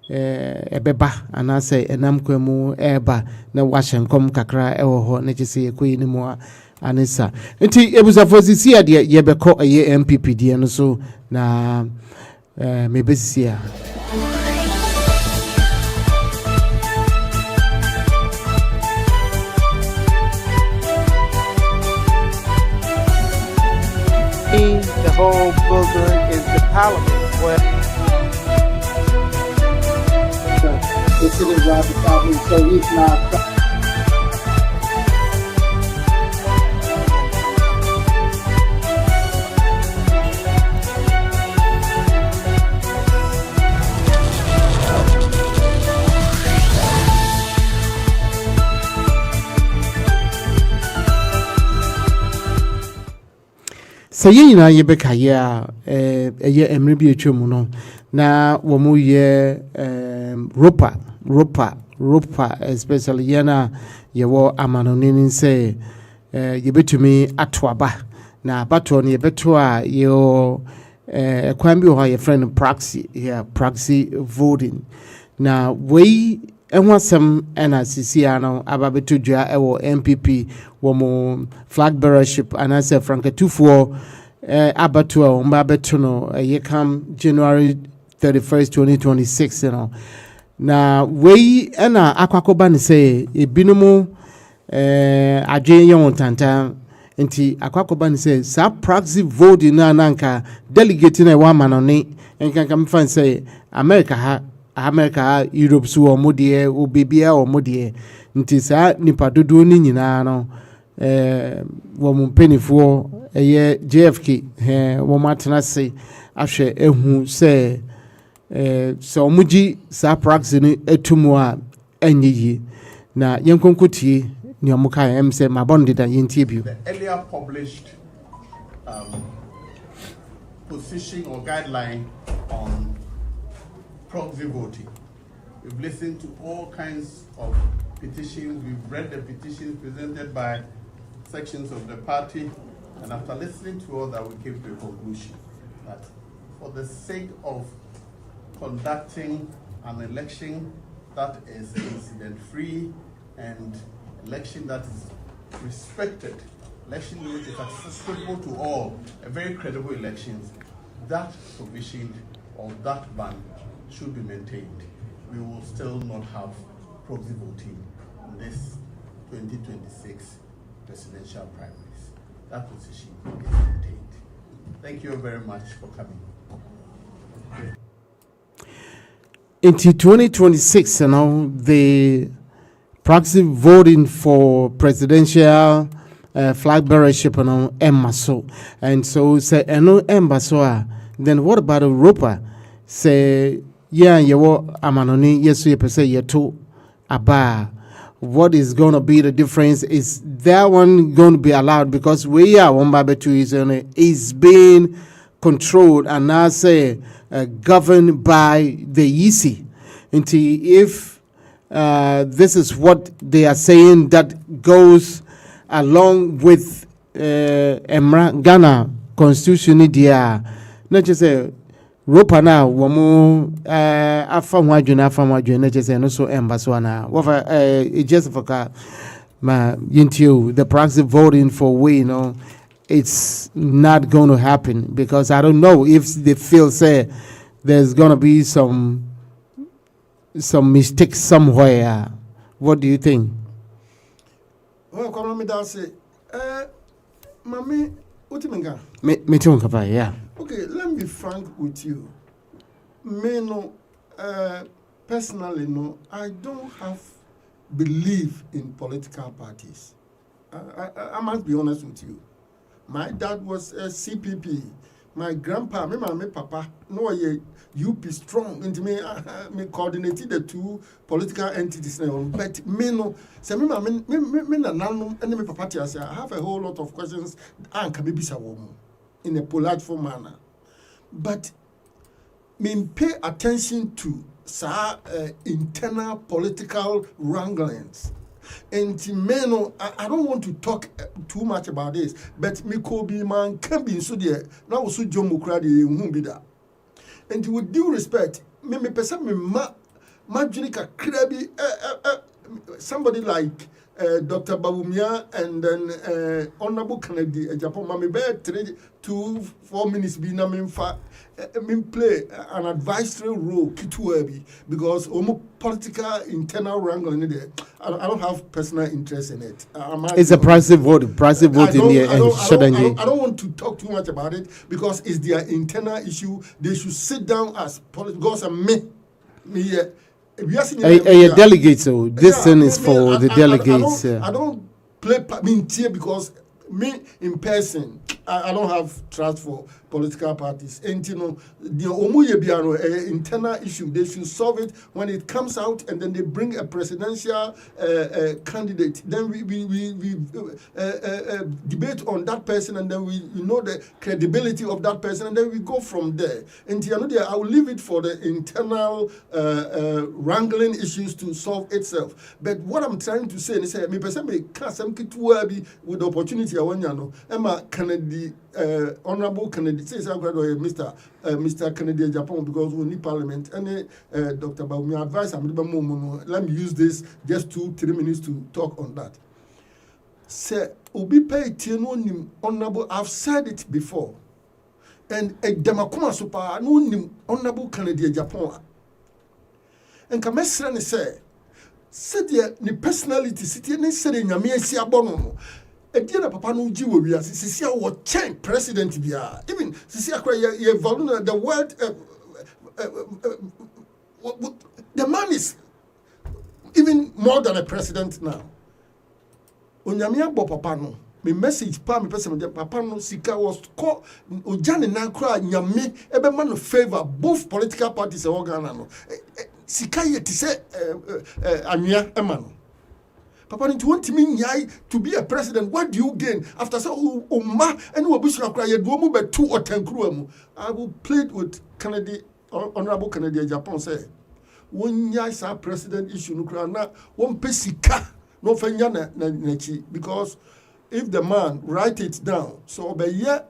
ebeba anase enam kwemu eba na wahyenkom kakra ewo ho na chese yekoyi ni mo anisa nti ebusafo sisi ade yebekọ eye MPP die no so na mebesisia the whole building is the parliament where it's in the Robert Album, so he's not saying na yebeka ya eye emre bi etwemu no na wo mu ye ropa especially yana yewo amanonini say yebetumi atoaba na bato no yebeto a yo kwan bi ho ye friend proxy voting na we enwasem ena sisia no ababeto dua ewo MPP wo mo flag bearership anase franka tufuo abato a omba beto no ye come January 31st 2026 you know na we ena akwakoba ne say ebinumu adwen ye wontanta nti akwakoba ne say sa proxy voting na nanka delegate na wa manone enkanka mfan say America Europe so omodie obibia omodie nti sa nipa dodo ni nyina no wo mpenifo eye JFK wo matena se ahwe ehu se so omuji sa praxis ni etumu a enyiyi na yenkonkotie ni omuka em se mabondida yentie bio the earlier published position or guideline on proxy voting. We've listened to all kinds of petitions. We've read the petitions presented by sections of the party. And after listening to all that, we came to a conclusion that for the sake of conducting an election that is incident-free and election that is respected, election which is accessible to all, a very credible election, that provision or that ban should be maintained. We will still not have proxy voting in this 2026 presidential primaries. That position is maintained. Thank you very much for coming. In 2026, you know, the proxy voting for presidential flag bearership, you know, embasso. And so say, no embasso. Then what about Europa? Say, yeah, you amanoni, yes, you say you to aba. What is going to be the difference? Is that one going to be allowed? Because we are one by two is being controlled and now say governed by the EC. And if this is what they are saying that goes along with Ghana constitution, not just say ropa na womo afa ho adwene na chese no so emba so na wofa just for ka ma yintio the proxy voting for we, it's not going to happen because I don't know if they feel say there's going to be some mistakes somewhere. What do you think? Well, come me down say, Mami, what do you mean? Me too, Kapa, yeah. Okay, let me be frank with you. Me no, personally, no, I don't have belief in political parties. I must be honest with you. My dad was a CPP. My grandpa, my papa, no, UP strong. And me coordinated the two political entities. But me no, say me nanum and me papa tia say I have a whole lot of questions. And can be bisa woman in a polite manner. But me pay attention to internal political wranglings. And I don't want to talk too much about this, but me could be man can be so there. Now so John Mukradi won't be that. And with due respect, me person me Majunika Krabi somebody like Dr. Babumia and then Honorable Kennedy Japan Mami Bear 2-4 minutes be na me play an advisory role because political internal wrangling there. I don't have personal interest in it. It's a passive vote in here. I don't want to talk too much about it because it's their internal issue. They should sit down as because delegates. So this thing is for the delegates. I don't play because me in person, I don't have trust for political parties. And the internal issue, they should solve it when it comes out, and then they bring a presidential candidate. Then we debate on that person, and then we know the credibility of that person, and then we go from there. And I will leave it for the internal wrangling issues to solve itself. But what I'm trying to say is, me person me can't with the opportunity I want Emma Kennedy, Honorable Kennedy, says Mr. Kennedy Japan because we need Parliament. And Dr. Baumi advice, let me use this just 2-3 minutes to talk on that. Say, Obi pay Tiano Honorable, I've said it before. And a Demakuma Super, no Honorable Kennedy Japan. And Kamesran said, the personality, sitting in Sering, Yamia Bono. Ediana papa no jiwo wi ase sisia wo chen president bia even sisia kwa ye value the world the man is even more than a president now. Onyame abo papa no me message pa me person papa no sika was call ojane na kra nyame ebe man no favor both political parties e Ghana no sika ye ti se anwea ema no. Papa, you want me to be a president? What do you gain after so ma and we bush cry you do be 2 or 10 crew? I will plead with Kennedy, Honorable Kennedy Japan say one yasa president issue no na one pesika no fenya na chi because if the man write it down so be ye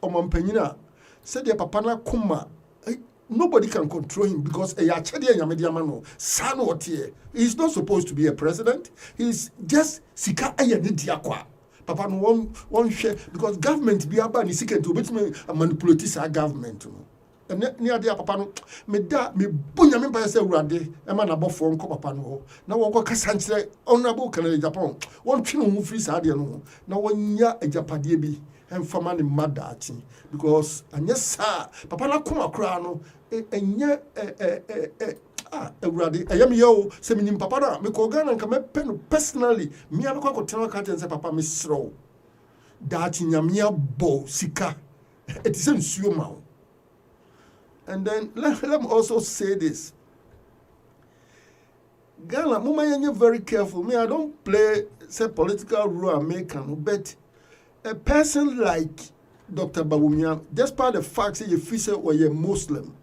omampanyina said the papa na kuma nobody can control him because he's not supposed to be a president. He's just sika ayanidiakwa. Papa no one share because government be aba ni sika to manipulate our government. And near the papa no me bunya me say urade e ma na bofo nko papa no na wo ko kasanchire Honorable Kennedy Japan won twe no free sa de no na wonya ajapade bi emfama ni madachi because anya sa papa na kuma kra no enye urade ayam yo se minim papa na me ko Ghana nka me pen personally me abekwa ko tena ka ten say papa me srow dachi nyamia bo sika it is nsuo ma. And then let me also say this. Ghana, mama you're very careful. Me, I don't play say political role American, but a person like Dr. Babumia, despite the fact that you feel or you're Muslim,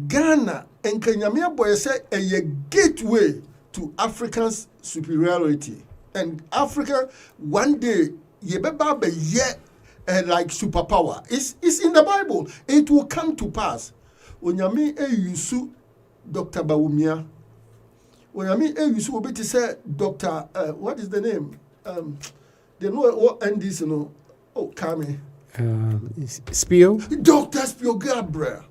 Ghana and Kenyamia boy say a gateway to African superiority. And Africa one day ye be like superpower. It's in the Bible. It will come to pass. Onyame yusu Dr. Bawumia. Onyame yusu obi to say Dr. What is the name? They know what NDC no. Oh, Kami. Spio. Dr. Spio Gabriel.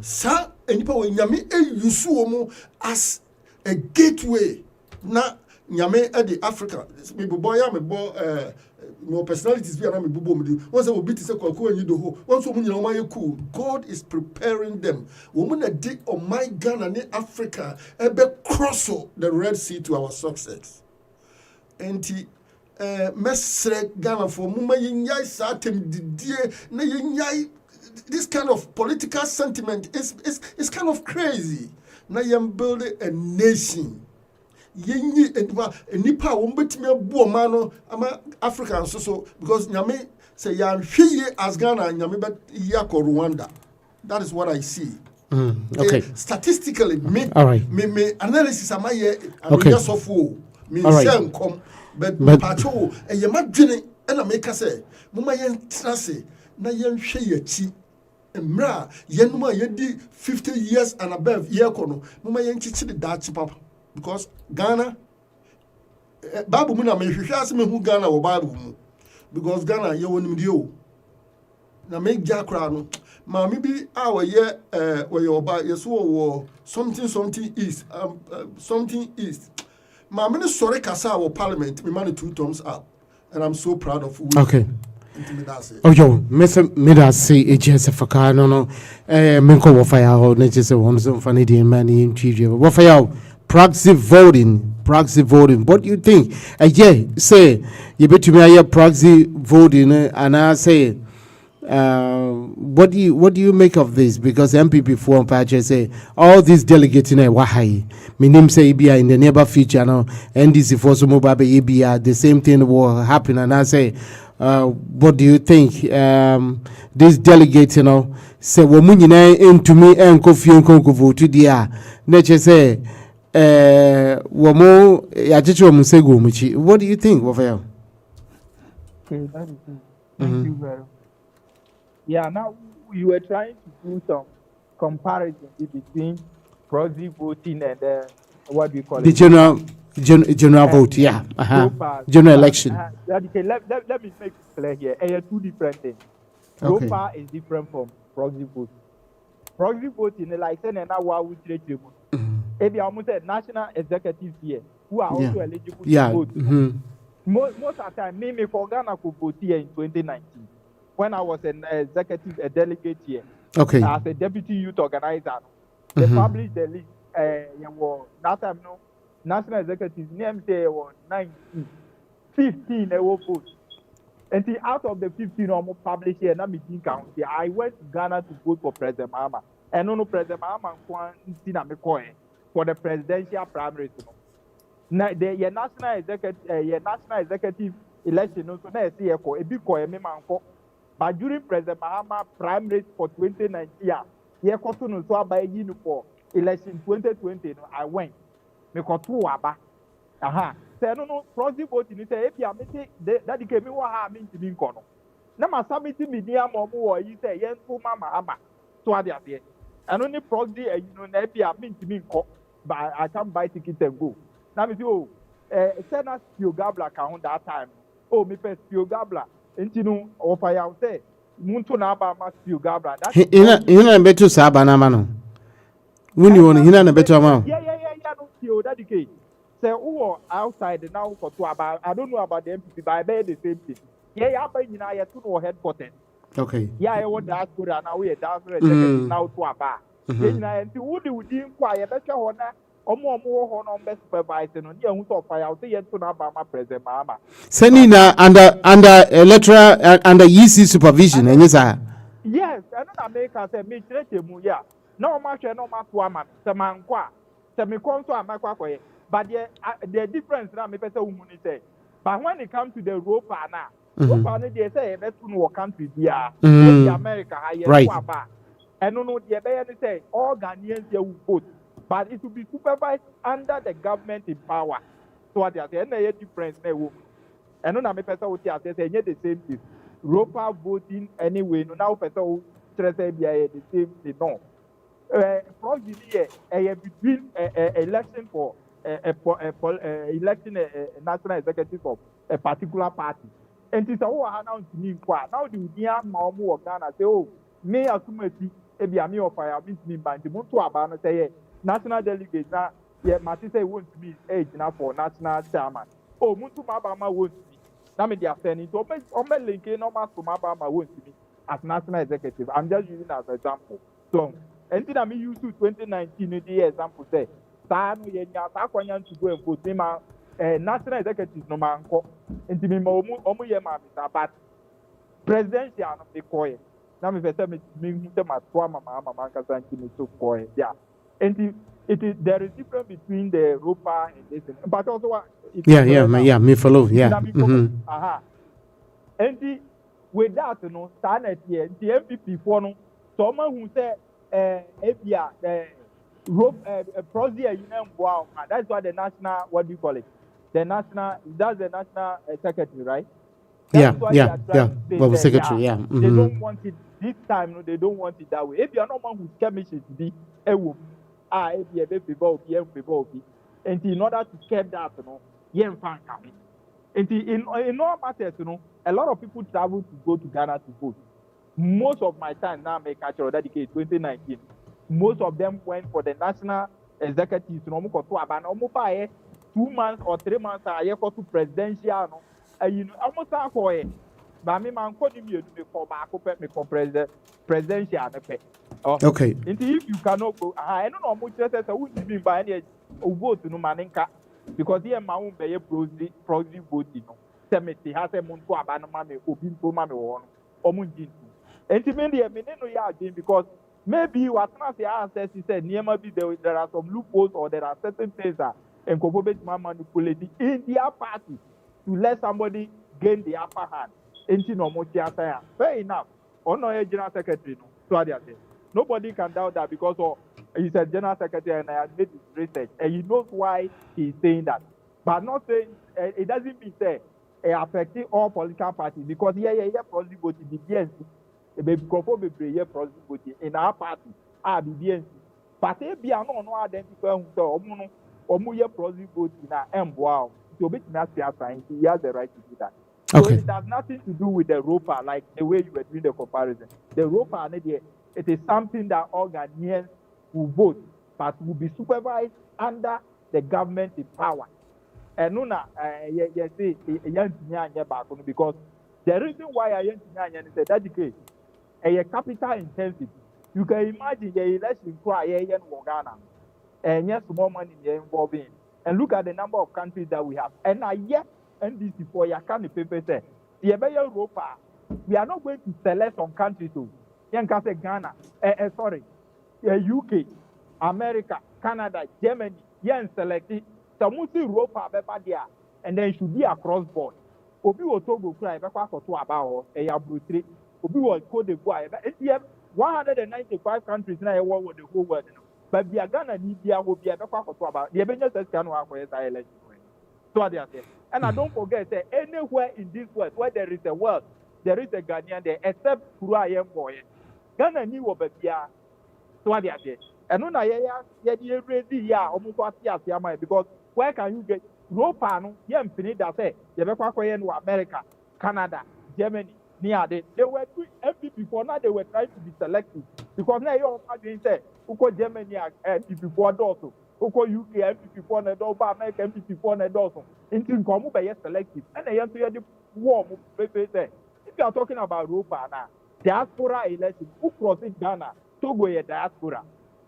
Sa enipa onyame yusu omo as a gateway na nyame the Africa. Me boy ya me boy no personalities be na me bubo me do. Once obi to say kwako anyi do ho. Once omo nyina omo cool. God is preparing them. Woman na dig on my Ghana ne Africa ebe cross the Red Sea to our success. Enti mesre Ghana for muma yinyai sa tem didie na yinyai this kind of political sentiment is kind of crazy. Now you're building a nation. Yenyi nipa wombetimi abu omano ama African so because nyame say ya hweye as Ghana nyame bet yako Rwanda. That is what I see. Okay. Statistically, me analysis am I okay. Yes of me say come but pacho e ye madwene e na make say muma yen trase na yen hwe ye chi emra yenuma yedi 50 years and above year kono muma yen chichi de dachi papa because Ghana Bible mu na me hwehwe ase me hu Ghana wo Bible mu because Ghana ye wonim de o na me gya kra no ma me bi a wo ye wo ye oba ye so wo something east ma me sorry kasa wo parliament me man 2 thumbs up and I'm so proud of you. Okay. Oh yo, me da say ejes faka no menko wo fire ho na je say won so funny dey man in TV wo fire proxy voting. What do you think? Yeah, say you betumi aye proxy voting and I say what do you make of this? Because MPP for Pache say all these delegates in wahai minim say be in the near future now NDC for some mobile be the same thing will happen and I say what do you think? These delegates, say woman into me and coffee and cocoa vote dia. Nature say womo yachicho musego muchi. What do you think, Wafaya? Okay, that is it. Thank you very much. Yeah, now you were trying to do some comparison between proxy voting and what do you call the it? General vote, yeah. General election. Okay, let me make it clear here. There two different things. Okay. Far is different from proxy voting. Proxy voting, like saying now what we trade you. If you almost said national executives here who are also eligible to vote. Most of the time, me for Ghana could vote here in 2019 when I was an a delegate here. Okay. As a deputy youth organizer. They published the list. That time, no. National executives name say 19, 15 they will vote. And out of the 15 almost published here, not meeting count. I went to Ghana to vote for President Mahama. And no President Mahama for the presidential primaries. Now the national executive election also na see a big but during President Mahama primaries for 2019, for election 2020, I went. Me ko two aba say no proxy voting say if you make that came me wa ha me ntimi nko no na ma submit me dia mo wo yi say yen to mama so ade ade and only proxy na if you me ntimi nko but I can buy ticket and go na me say say na Spio Gabla count that time me first Spio Gabla ntinu o fa ya say muntu na aba ma Spio Gabla that ina betu sa aba na ma no when you want ina na betu ama no that decay. Say who outside now for two about I don't know about the MPP, but I bet the same thing. Yeah, but you know, you two headquarters. Okay. Yeah, I want that good and now we are now to a bar. Then I and who do we inquire better honor or more honor best supervisor on your own fire. I'll say yet to now by my president Mahama. Sending under electoral under EC supervision and yes, sir. Yes, I don't America say me yeah. No much no matter what man me come to America, but the difference now me person woman say. But when it comes to the rope now, rope they say better no country there. America right. And no the be say all Ghanaians they will vote, but it will be supervised under the government in power. So what they say, any difference na wo. And no me person would say the same thing. Europa voting anyway. No, now person stress the same thing. No. Probably between election for election a national executive of a particular party. And it's all announced me now the near Mamu Ghana say, oh, me assume Ebi of fire means me by the Muntu Abana say national delegate now, yeah, Mati say won't be age now for national chairman. Oh, Muntu Mabama won't be. Now me they are saying so me linking no mass to Mabama won't be as national executive. I'm just using as an example. So and then I mean use 2019 the example say saa no ye nya saa kwanya to go and vote ma national executive no man ko enti me ma omu ye ma Mr. But presidential no be ko ye na me fese me hu te ma to mama kasa nti me so ko ye yeah enti there is difference between the Europa and this but also me follow enti with that no saa na tie enti MPP for no so ma hu say APR, wow, that's what the national, what do you call it? The national, that's the national secretary, right? That's secretary, They don't want it this time, no, they don't want it that way. If you are not one who's commission to be a woman, and in order to keep that, you know, and in all matters, you know, a lot of people travel to go to Ghana to vote. Most of my time now, make actually dedicate 2019. Most of them went for the national executives. No, 2 months or 3 months. I go to presidential. No, you know, almost half for it. But me man, call me for back up me for presidential. Okay. If you cannot go, I don't know much less. I wouldn't be by any vote to no maninka because here my own be a proxy voting. Semeti has a month for abanoma me open to mame one. Omunjin. Ultimately, I mean, because maybe what I says is that there are some loopholes or there are certain things that and manipulating in their party to let somebody gain the upper hand. Fair enough. On no general secretary, nobody can doubt that because he's a general secretary and I have made his research and he knows why he's saying that. But not saying it doesn't mean that affecting all political parties because probably go to the DNC. Baby be proxy in our party BNC. But if you are not identify who proxy voting na wow, so bit not he has the right to do that. So it has nothing to do with the ROPA, like the way you were doing the comparison. The ROPA, it is something that all Ghanaians will vote, but will be supervised under the government in power. And no, say because the reason why I is that a capital intensive. You can imagine the election cry in Ghana, and yes, more money involved in. And look at the number of countries that we have. And I yet NDC for your kind of paper say, Europa, we are not going to select some countries to Ghana, UK, America, Canada, Germany, select it. So Europa there, and then it should be across board. Obi will talk about a Obi was Cote d'Ivoire. 195 countries now with the whole world. But we are Ghana India will be about the Avengers can work for election. So they are there. And I don't forget that anywhere in this world where there is a world, there is a Ghanaian there, except who I am boy. Ghana knew what be so they are there. And no, almost what because where can you get Europa? No, that say America, Canada, Germany. They were doing MPP for now. They were trying to be selective because now you're doing say, "Uko Germany MPP for also, Uko UK MPP for na do, America MPP for na do." Into nkomo be selective, and they have to the warm. If you are talking about Europa now, diaspora election, who crossing Ghana, Togo is diaspora,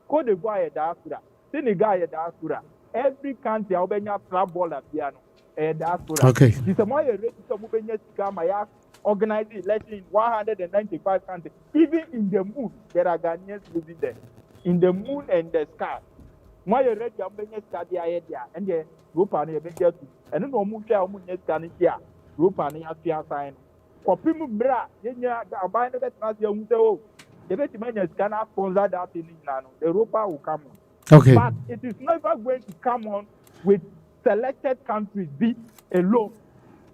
Cote d'Ivoire is diaspora, Senegal is diaspora. Every country, Albania, Trabola, Piano, diaspora. Okay. This is why you ready to move organizing election in 195 countries. Even in the moon, there are Ghanaians living there. In the moon and the sky. Why you ready to study there? And the group and the and then move there, here. Group and the sign. For people, bra, buy the Ghana sponsor that in Europa will come on. Okay. But it is never going to come on with selected countries be alone.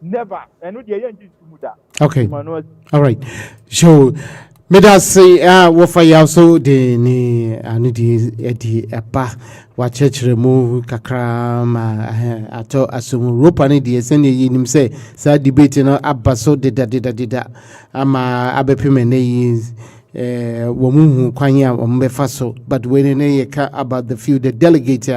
Never. And no dey yen muda. Okay. Manuel. All right. So, me da say wo fa ya so de ni anu di eba wa church mu kakra ma ato asomu ropa ne de se ne yinim se sa debate no abaso deda ama abepeme ne yi wo mu kwan ya wo mbefa so, but when ne ka about the delegates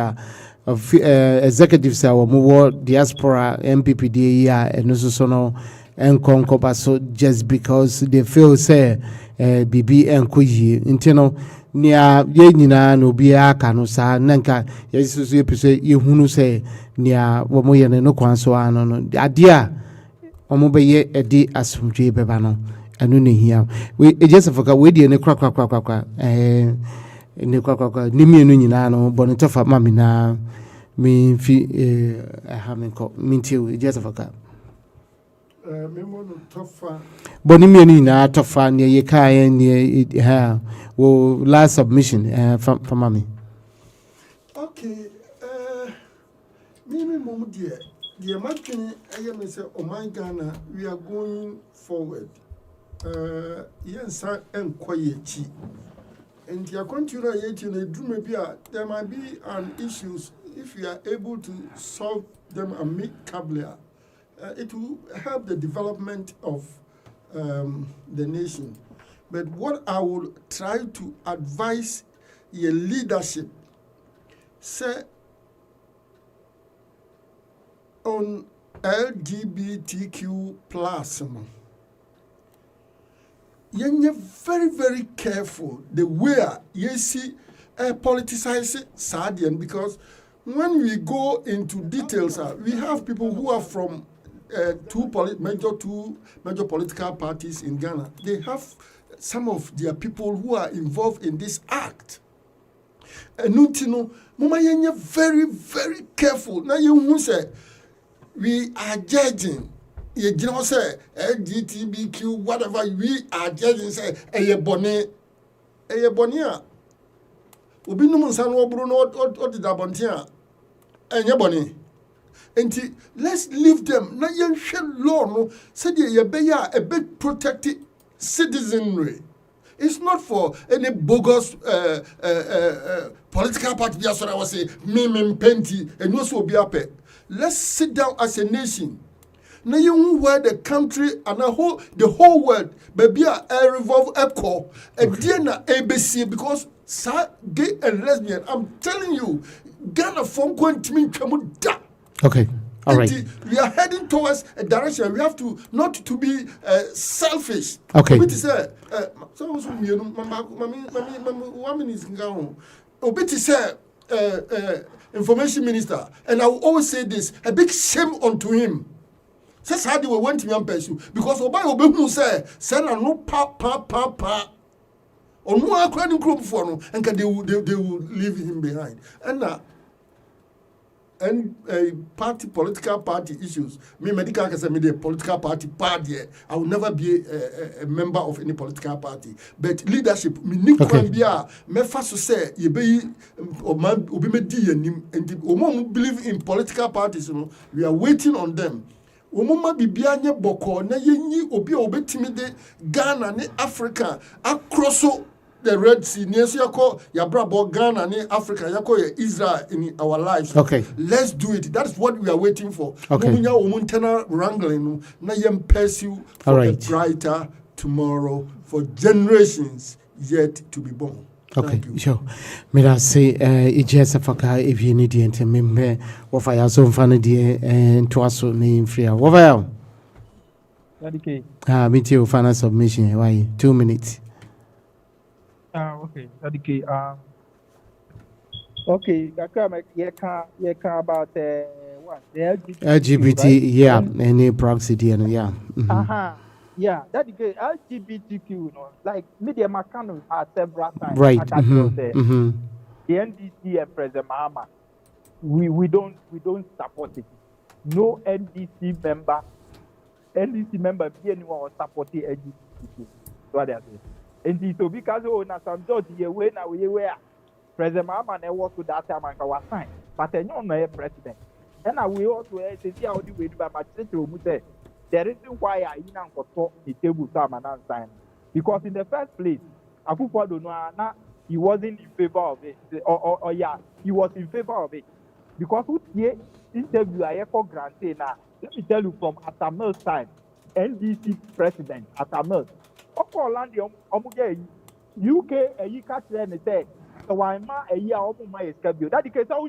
of executives are more diaspora MPP DA and also no enkonkoba so just because they feel say bibi enkoyi intino nia ye nyina no bia ka no sa nanka yesusu epise yehunu say nia wo mo ye no kwan so ano no ade a omo be ye edi asumdwe beba no anu ne hia we just foka we die ne kra ne kra ni mienu nyina no bonitofa mamina me fi hamenko mintiu just foka memo no tofa boni mienu na tofa ne ye kai ne ha wo last submission from mami. Okay, me mom dear matching I say oh my Ghana we are going forward. Yes and quiet and you continue yet in a dream there might be an issues if you are able to solve them and make clear. It will help the development of the nation. But what I will try to advise your leadership, say, on LGBTQ plus, you're very, very careful the way you see politicizing Sadian, because when we go into details, we have people who are from two major political parties in Ghana. They have some of their people who are involved in this act. And Nutino, Mama Yenya very, very careful. Now you say we are judging. You know say LGBTQ whatever we are judging say eye boni obi num nsan wo buru no odida bontia enye boni. And let's leave them. Now you should law no said you be a bit protected citizenry. It's not for any bogus political party. That's what I was saying. Me plenty and also be up. Let's sit down as a nation. Now you where the country and the whole world baby a revolve echo a DNA ABC because gay and lesbian. I'm telling you, Ghana from going to me da. Okay. All right. We are heading towards a direction. We have to not to be selfish. Okay. Obiti say, woman is gone. Obiti say, information minister, and I will always say this: a big shame unto him. That's how they will want me to pursue because Obi say, "Send a no pa." On one credit group for no, and they will leave him behind. And party political party issues. Me medical can say me the political party. I will never be a member of any political party. But leadership, me ni kwan bia me faso say ye be o man obi me di yanim and o believe in political parties. You know, we are waiting on them. Omoma bibia nye boko na yenyi obi obetimi de Ghana ne Africa across the Red Sea, Yabrabo, Ghana, and Africa, Yako, Israel in our lives. Okay. Let's do it. That's what we are waiting for. Okay. Wrangling, pursue for right. a brighter tomorrow for generations yet to be born. Okay, sure. May I say, just a faka if you need it, member of I also found it and to us name free. What meet you final submission. Why 2 minutes? Okay. Okay. You can about what the LGBT, right? Yeah, any proxy, and yeah. Mm-hmm. Yeah, that's good. LGBTQ, you know, like media Macano are several times. Right. The NDC and President Mahama, we don't support it. No NDC member be anyone or support the LGBTQ. What they are saying. And so because some judge we President Mahama never work with that time and was signed, but then you know president. And we also say how the way by my say the reason why I in and talk the table time and sign because in the first place, Akufo don't know he wasn't in favor of it or yeah, he was in favor of it because who here interview I for granted now. Let me tell you from Atamil's time, NDC president Atamil, Land the UK you catch them and say so why ma a year my schedule. That the case who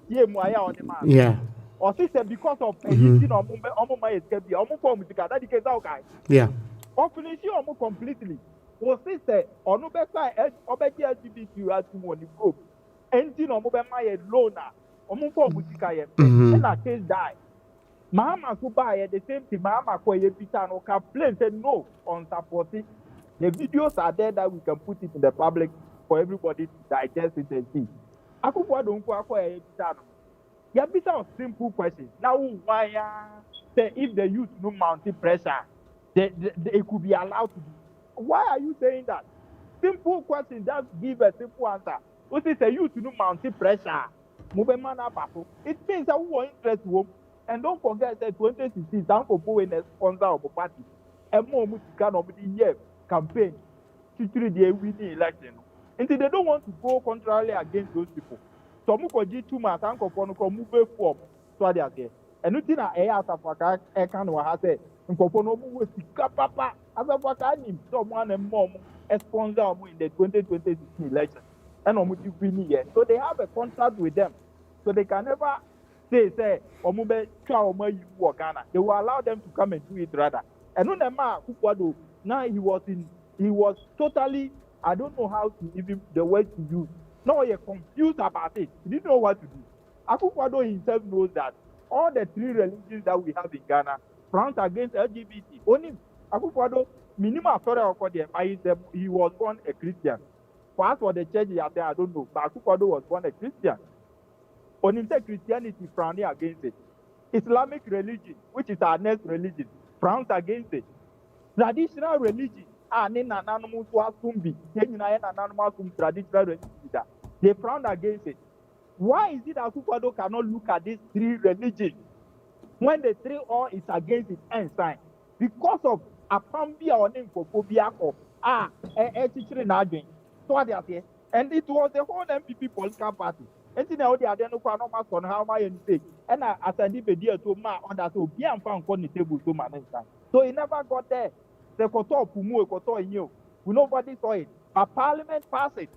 here on the man. Yeah. Or sister because of anything my escape, form with that the case okay. Yeah. Or finish you completely. Or sister, or no better LGBT as you want to go. Anything my loaner, form with the and that case die. Mahama so buy the same thing, Mahama Koye can plain say no on supporting. The videos are there that we can put it in the public for everybody to digest it and see. Akufo don't go acquire yeah, these are simple questions. Now, why say if the youth no mounting pressure, they could be allowed to do? Why are you saying that? Simple question, just give a simple answer. What is the youth no mounting pressure? It means that we are interested. And don't forget that 2016, down for Bowen as sponsor of a party. And more can of the year campaign to the winning election. And they don't want to go contrarily against those people. So mu ko ji 2 months an ko no ko mu be form so dey there enu ti na asafaka e kan wa ha say nkofo no mu we sika papa asafaka nim so mu an mo sponsor mu in the 2016 election and omu ti win here so they have a contract with them so they can never say omu be twa omu yi wo Ghana they will allow them to come and do it rather enu na ma Kukwado now he was totally I don't know how to even the word to use. No, you're confused about it. He didn't know what to do. Akufo-Addo himself knows that all the 3 religions that we have in Ghana front against LGBT. Only Akufo-Addo, minimum authority he was born a Christian. For us, for the church, I don't know. But Akufo-Addo was born a Christian. On himself, Christianity frowning against it. Islamic religion, which is our next religion, frowns against it. Traditional religion. Traditional religion. They frown against it. Why is it that Akufo-Addo cannot look at these 3 religions when the 3 all is against it and sign? Because of apambia or nymphophobia or and it was the whole MPP political party. And now they are then on how my mistake. And I attended the deal to ma on that so be and found on the table to manage. So he never got there. The koto pumu koto inyo. Nobody saw it. But Parliament passed it.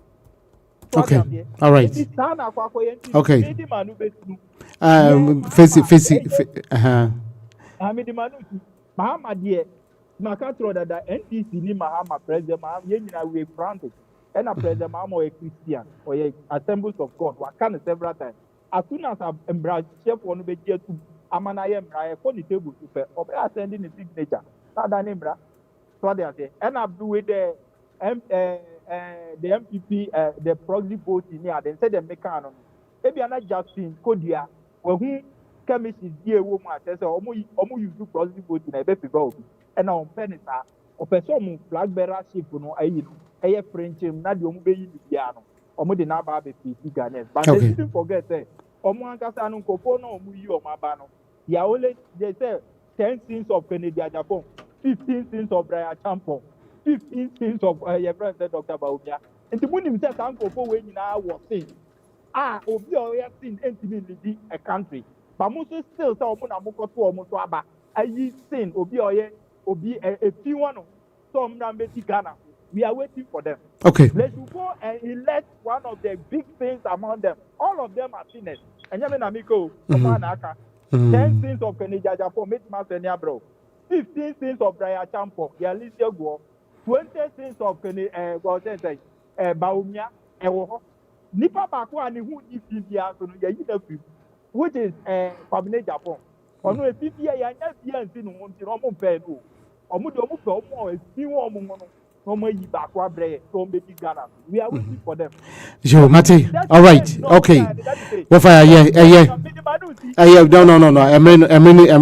Okay. All right. Okay. Face. Mahama dear. Makatro that NDC ni Mahama president Mahama we granted. And a president Mahama a Christian or a Assemblies of God. What kind of several times. As soon as I embrace chef one be here to Amanayem I phone the table to pay or sending the signature. Not that name, bra. So they are there. And I do with the MPP, the proxy vote in here, then said the mechanism. Maybe I'm not just in Kodia, where who chemists dear woman says, Omu use proxy vote in a baby vote. And on Penita, or person flag bearer ship, a French, not the Omu Piano, Omu the Naba P. Ganes. But they didn't forget that Omu Ankasano Kopono, Muyu or Mabano. They say 10 sins of Canada, Japan, 15 sins of Brian Champon. 15 sins of your friend Dr. Baumia. And the moon himself uncle for when now was saying, Obi or sin intimately a country. But most still saw Munamoko to almost Waba. I sin Obi or a few one some Nambeti Ghana. We are waiting for them. Okay. Let's go and elect one of the big things among them. All of them are sinners. And Yaminamiko, 10 sins of Canada, Japan, Mitmas bro. 15 sins of Brian Champon, Yalicia Go. 20 sins of Baumia, Nipa Bakwa and who is India, which is Cabinet Japan. On a PPA, I never seen one to Roman Peru. Or Mudomo, a few woman, Bakwa Bre, from Ghana. We are waiting for them. Joe, Mate, all right, okay. What fire, yeah. No. I'm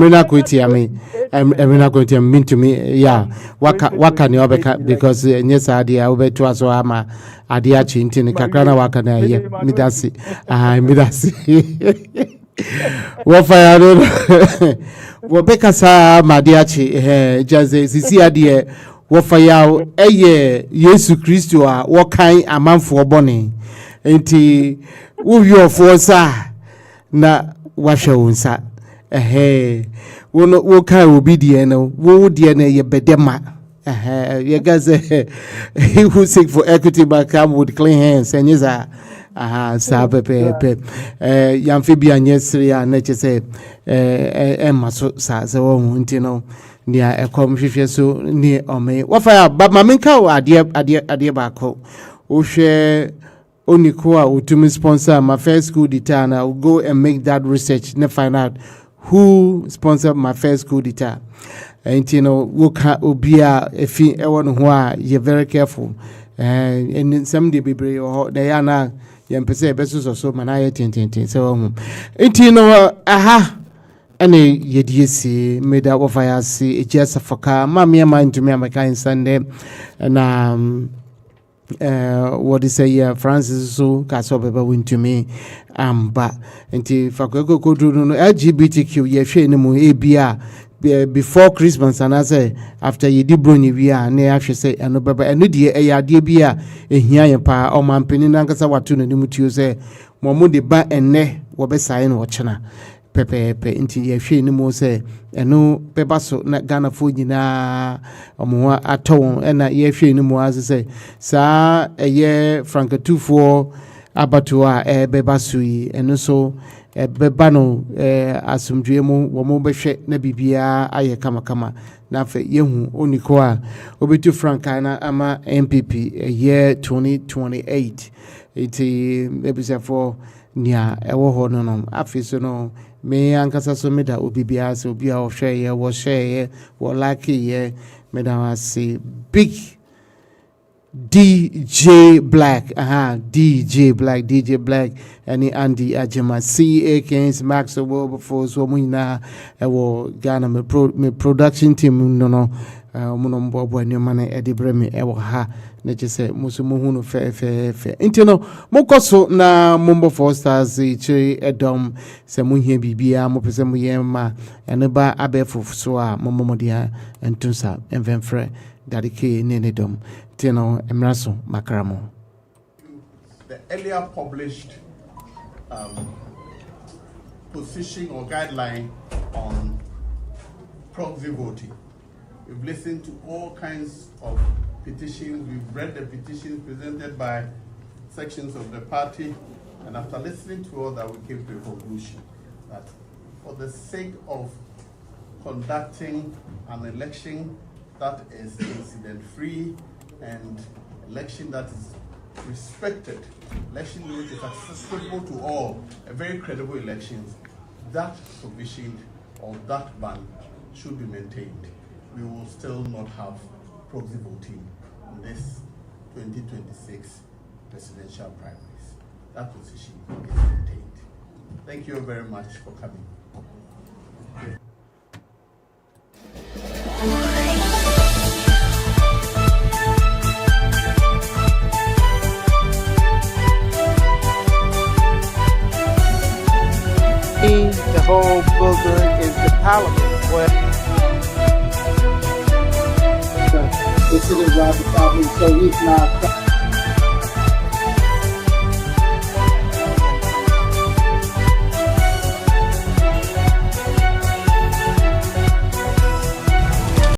not going to, I'm not going to mean to me, yeah. What can you be because yes, idea over to us or ama idea chintin Kakrana Wakana, yeah, Midasi, Midasi. What fire what bekasa madiachi jaze sisi adie what fire Yesu Kristo a what kind amanfo bone enti wo wi ofosa na wahwe wonsa wo kan obi die no wo die na ye bedema you guys he who seek for equity but come with clean hands and is sa pepe yamfe bia nyesre ya na chese maso sa wo nti no nia ekom hwehwe so ni ome wafa ba mamenka ade ba ko wo hwe oniko a utumi sponsor my first school dita na will go and make that research and find out who sponsored my first school dita. And you know, woka obia efi ewo no ho a you very careful. And some day be they are na yempese beso so manaye tintin so and you know aha ene yediesi made up of fire see it just foka mamia mind to me am kind Sunday and what is say Francis so kaso beba win to me but nti fakoko ko no LGBTQ ye hwe ne mu ebia before Christmas and I say after you di broni wi a na ya hwe say eno beba eno de eyade bia ehia ye pa o mampeni na nkasa watu no nimu tio say mo de ba enne wo be sai no chena pepe nti ye hwe ne mu say eno beba so na Ghana fo nyina omo ato na ye hwe ne mu as say sa eye frankatufo abatua beba sui eno so beba no asumdwe mu wo mo behwe na bibia aye kama na fe yehu oniko a obetu frankana ama NPP year 2028 iti ebisa for nia ewo ho no afiso no me ankasa so meda obibia so obia o hwe ye wo share wo like ye meda wasi big DJ Black, DJ Black, and Andy Ajima, CA Kings, Max Award before so Muna, Ghana, me production team, no, Munombo, when your money, Eddie Bremy, ha, nature say, Musumuhunu, fair. Intino, Mokoso, na Mumbo Fosters, Che, Edom, Samuhi Bibia, Mopesamuyama, and Eba Abefu, Soa, Momodia, and Tunsa, and Venfre, Dadike, Nenedom. Tino Emraso Makaramo. The earlier published position or guideline on proxy voting. We've listened to all kinds of petitions. We've read the petitions presented by sections of the party, and after listening to all that, we came to a conclusion that for the sake of conducting an election that is incident-free and election that is respected, election which is accessible to all, a very credible elections, that provision or that ban should be maintained. We will still not have proxy voting in this 2026 presidential primaries. That position is maintained. Thank you very much for coming. The whole booger is the parliament. Well, this is Robert Albert, so he's not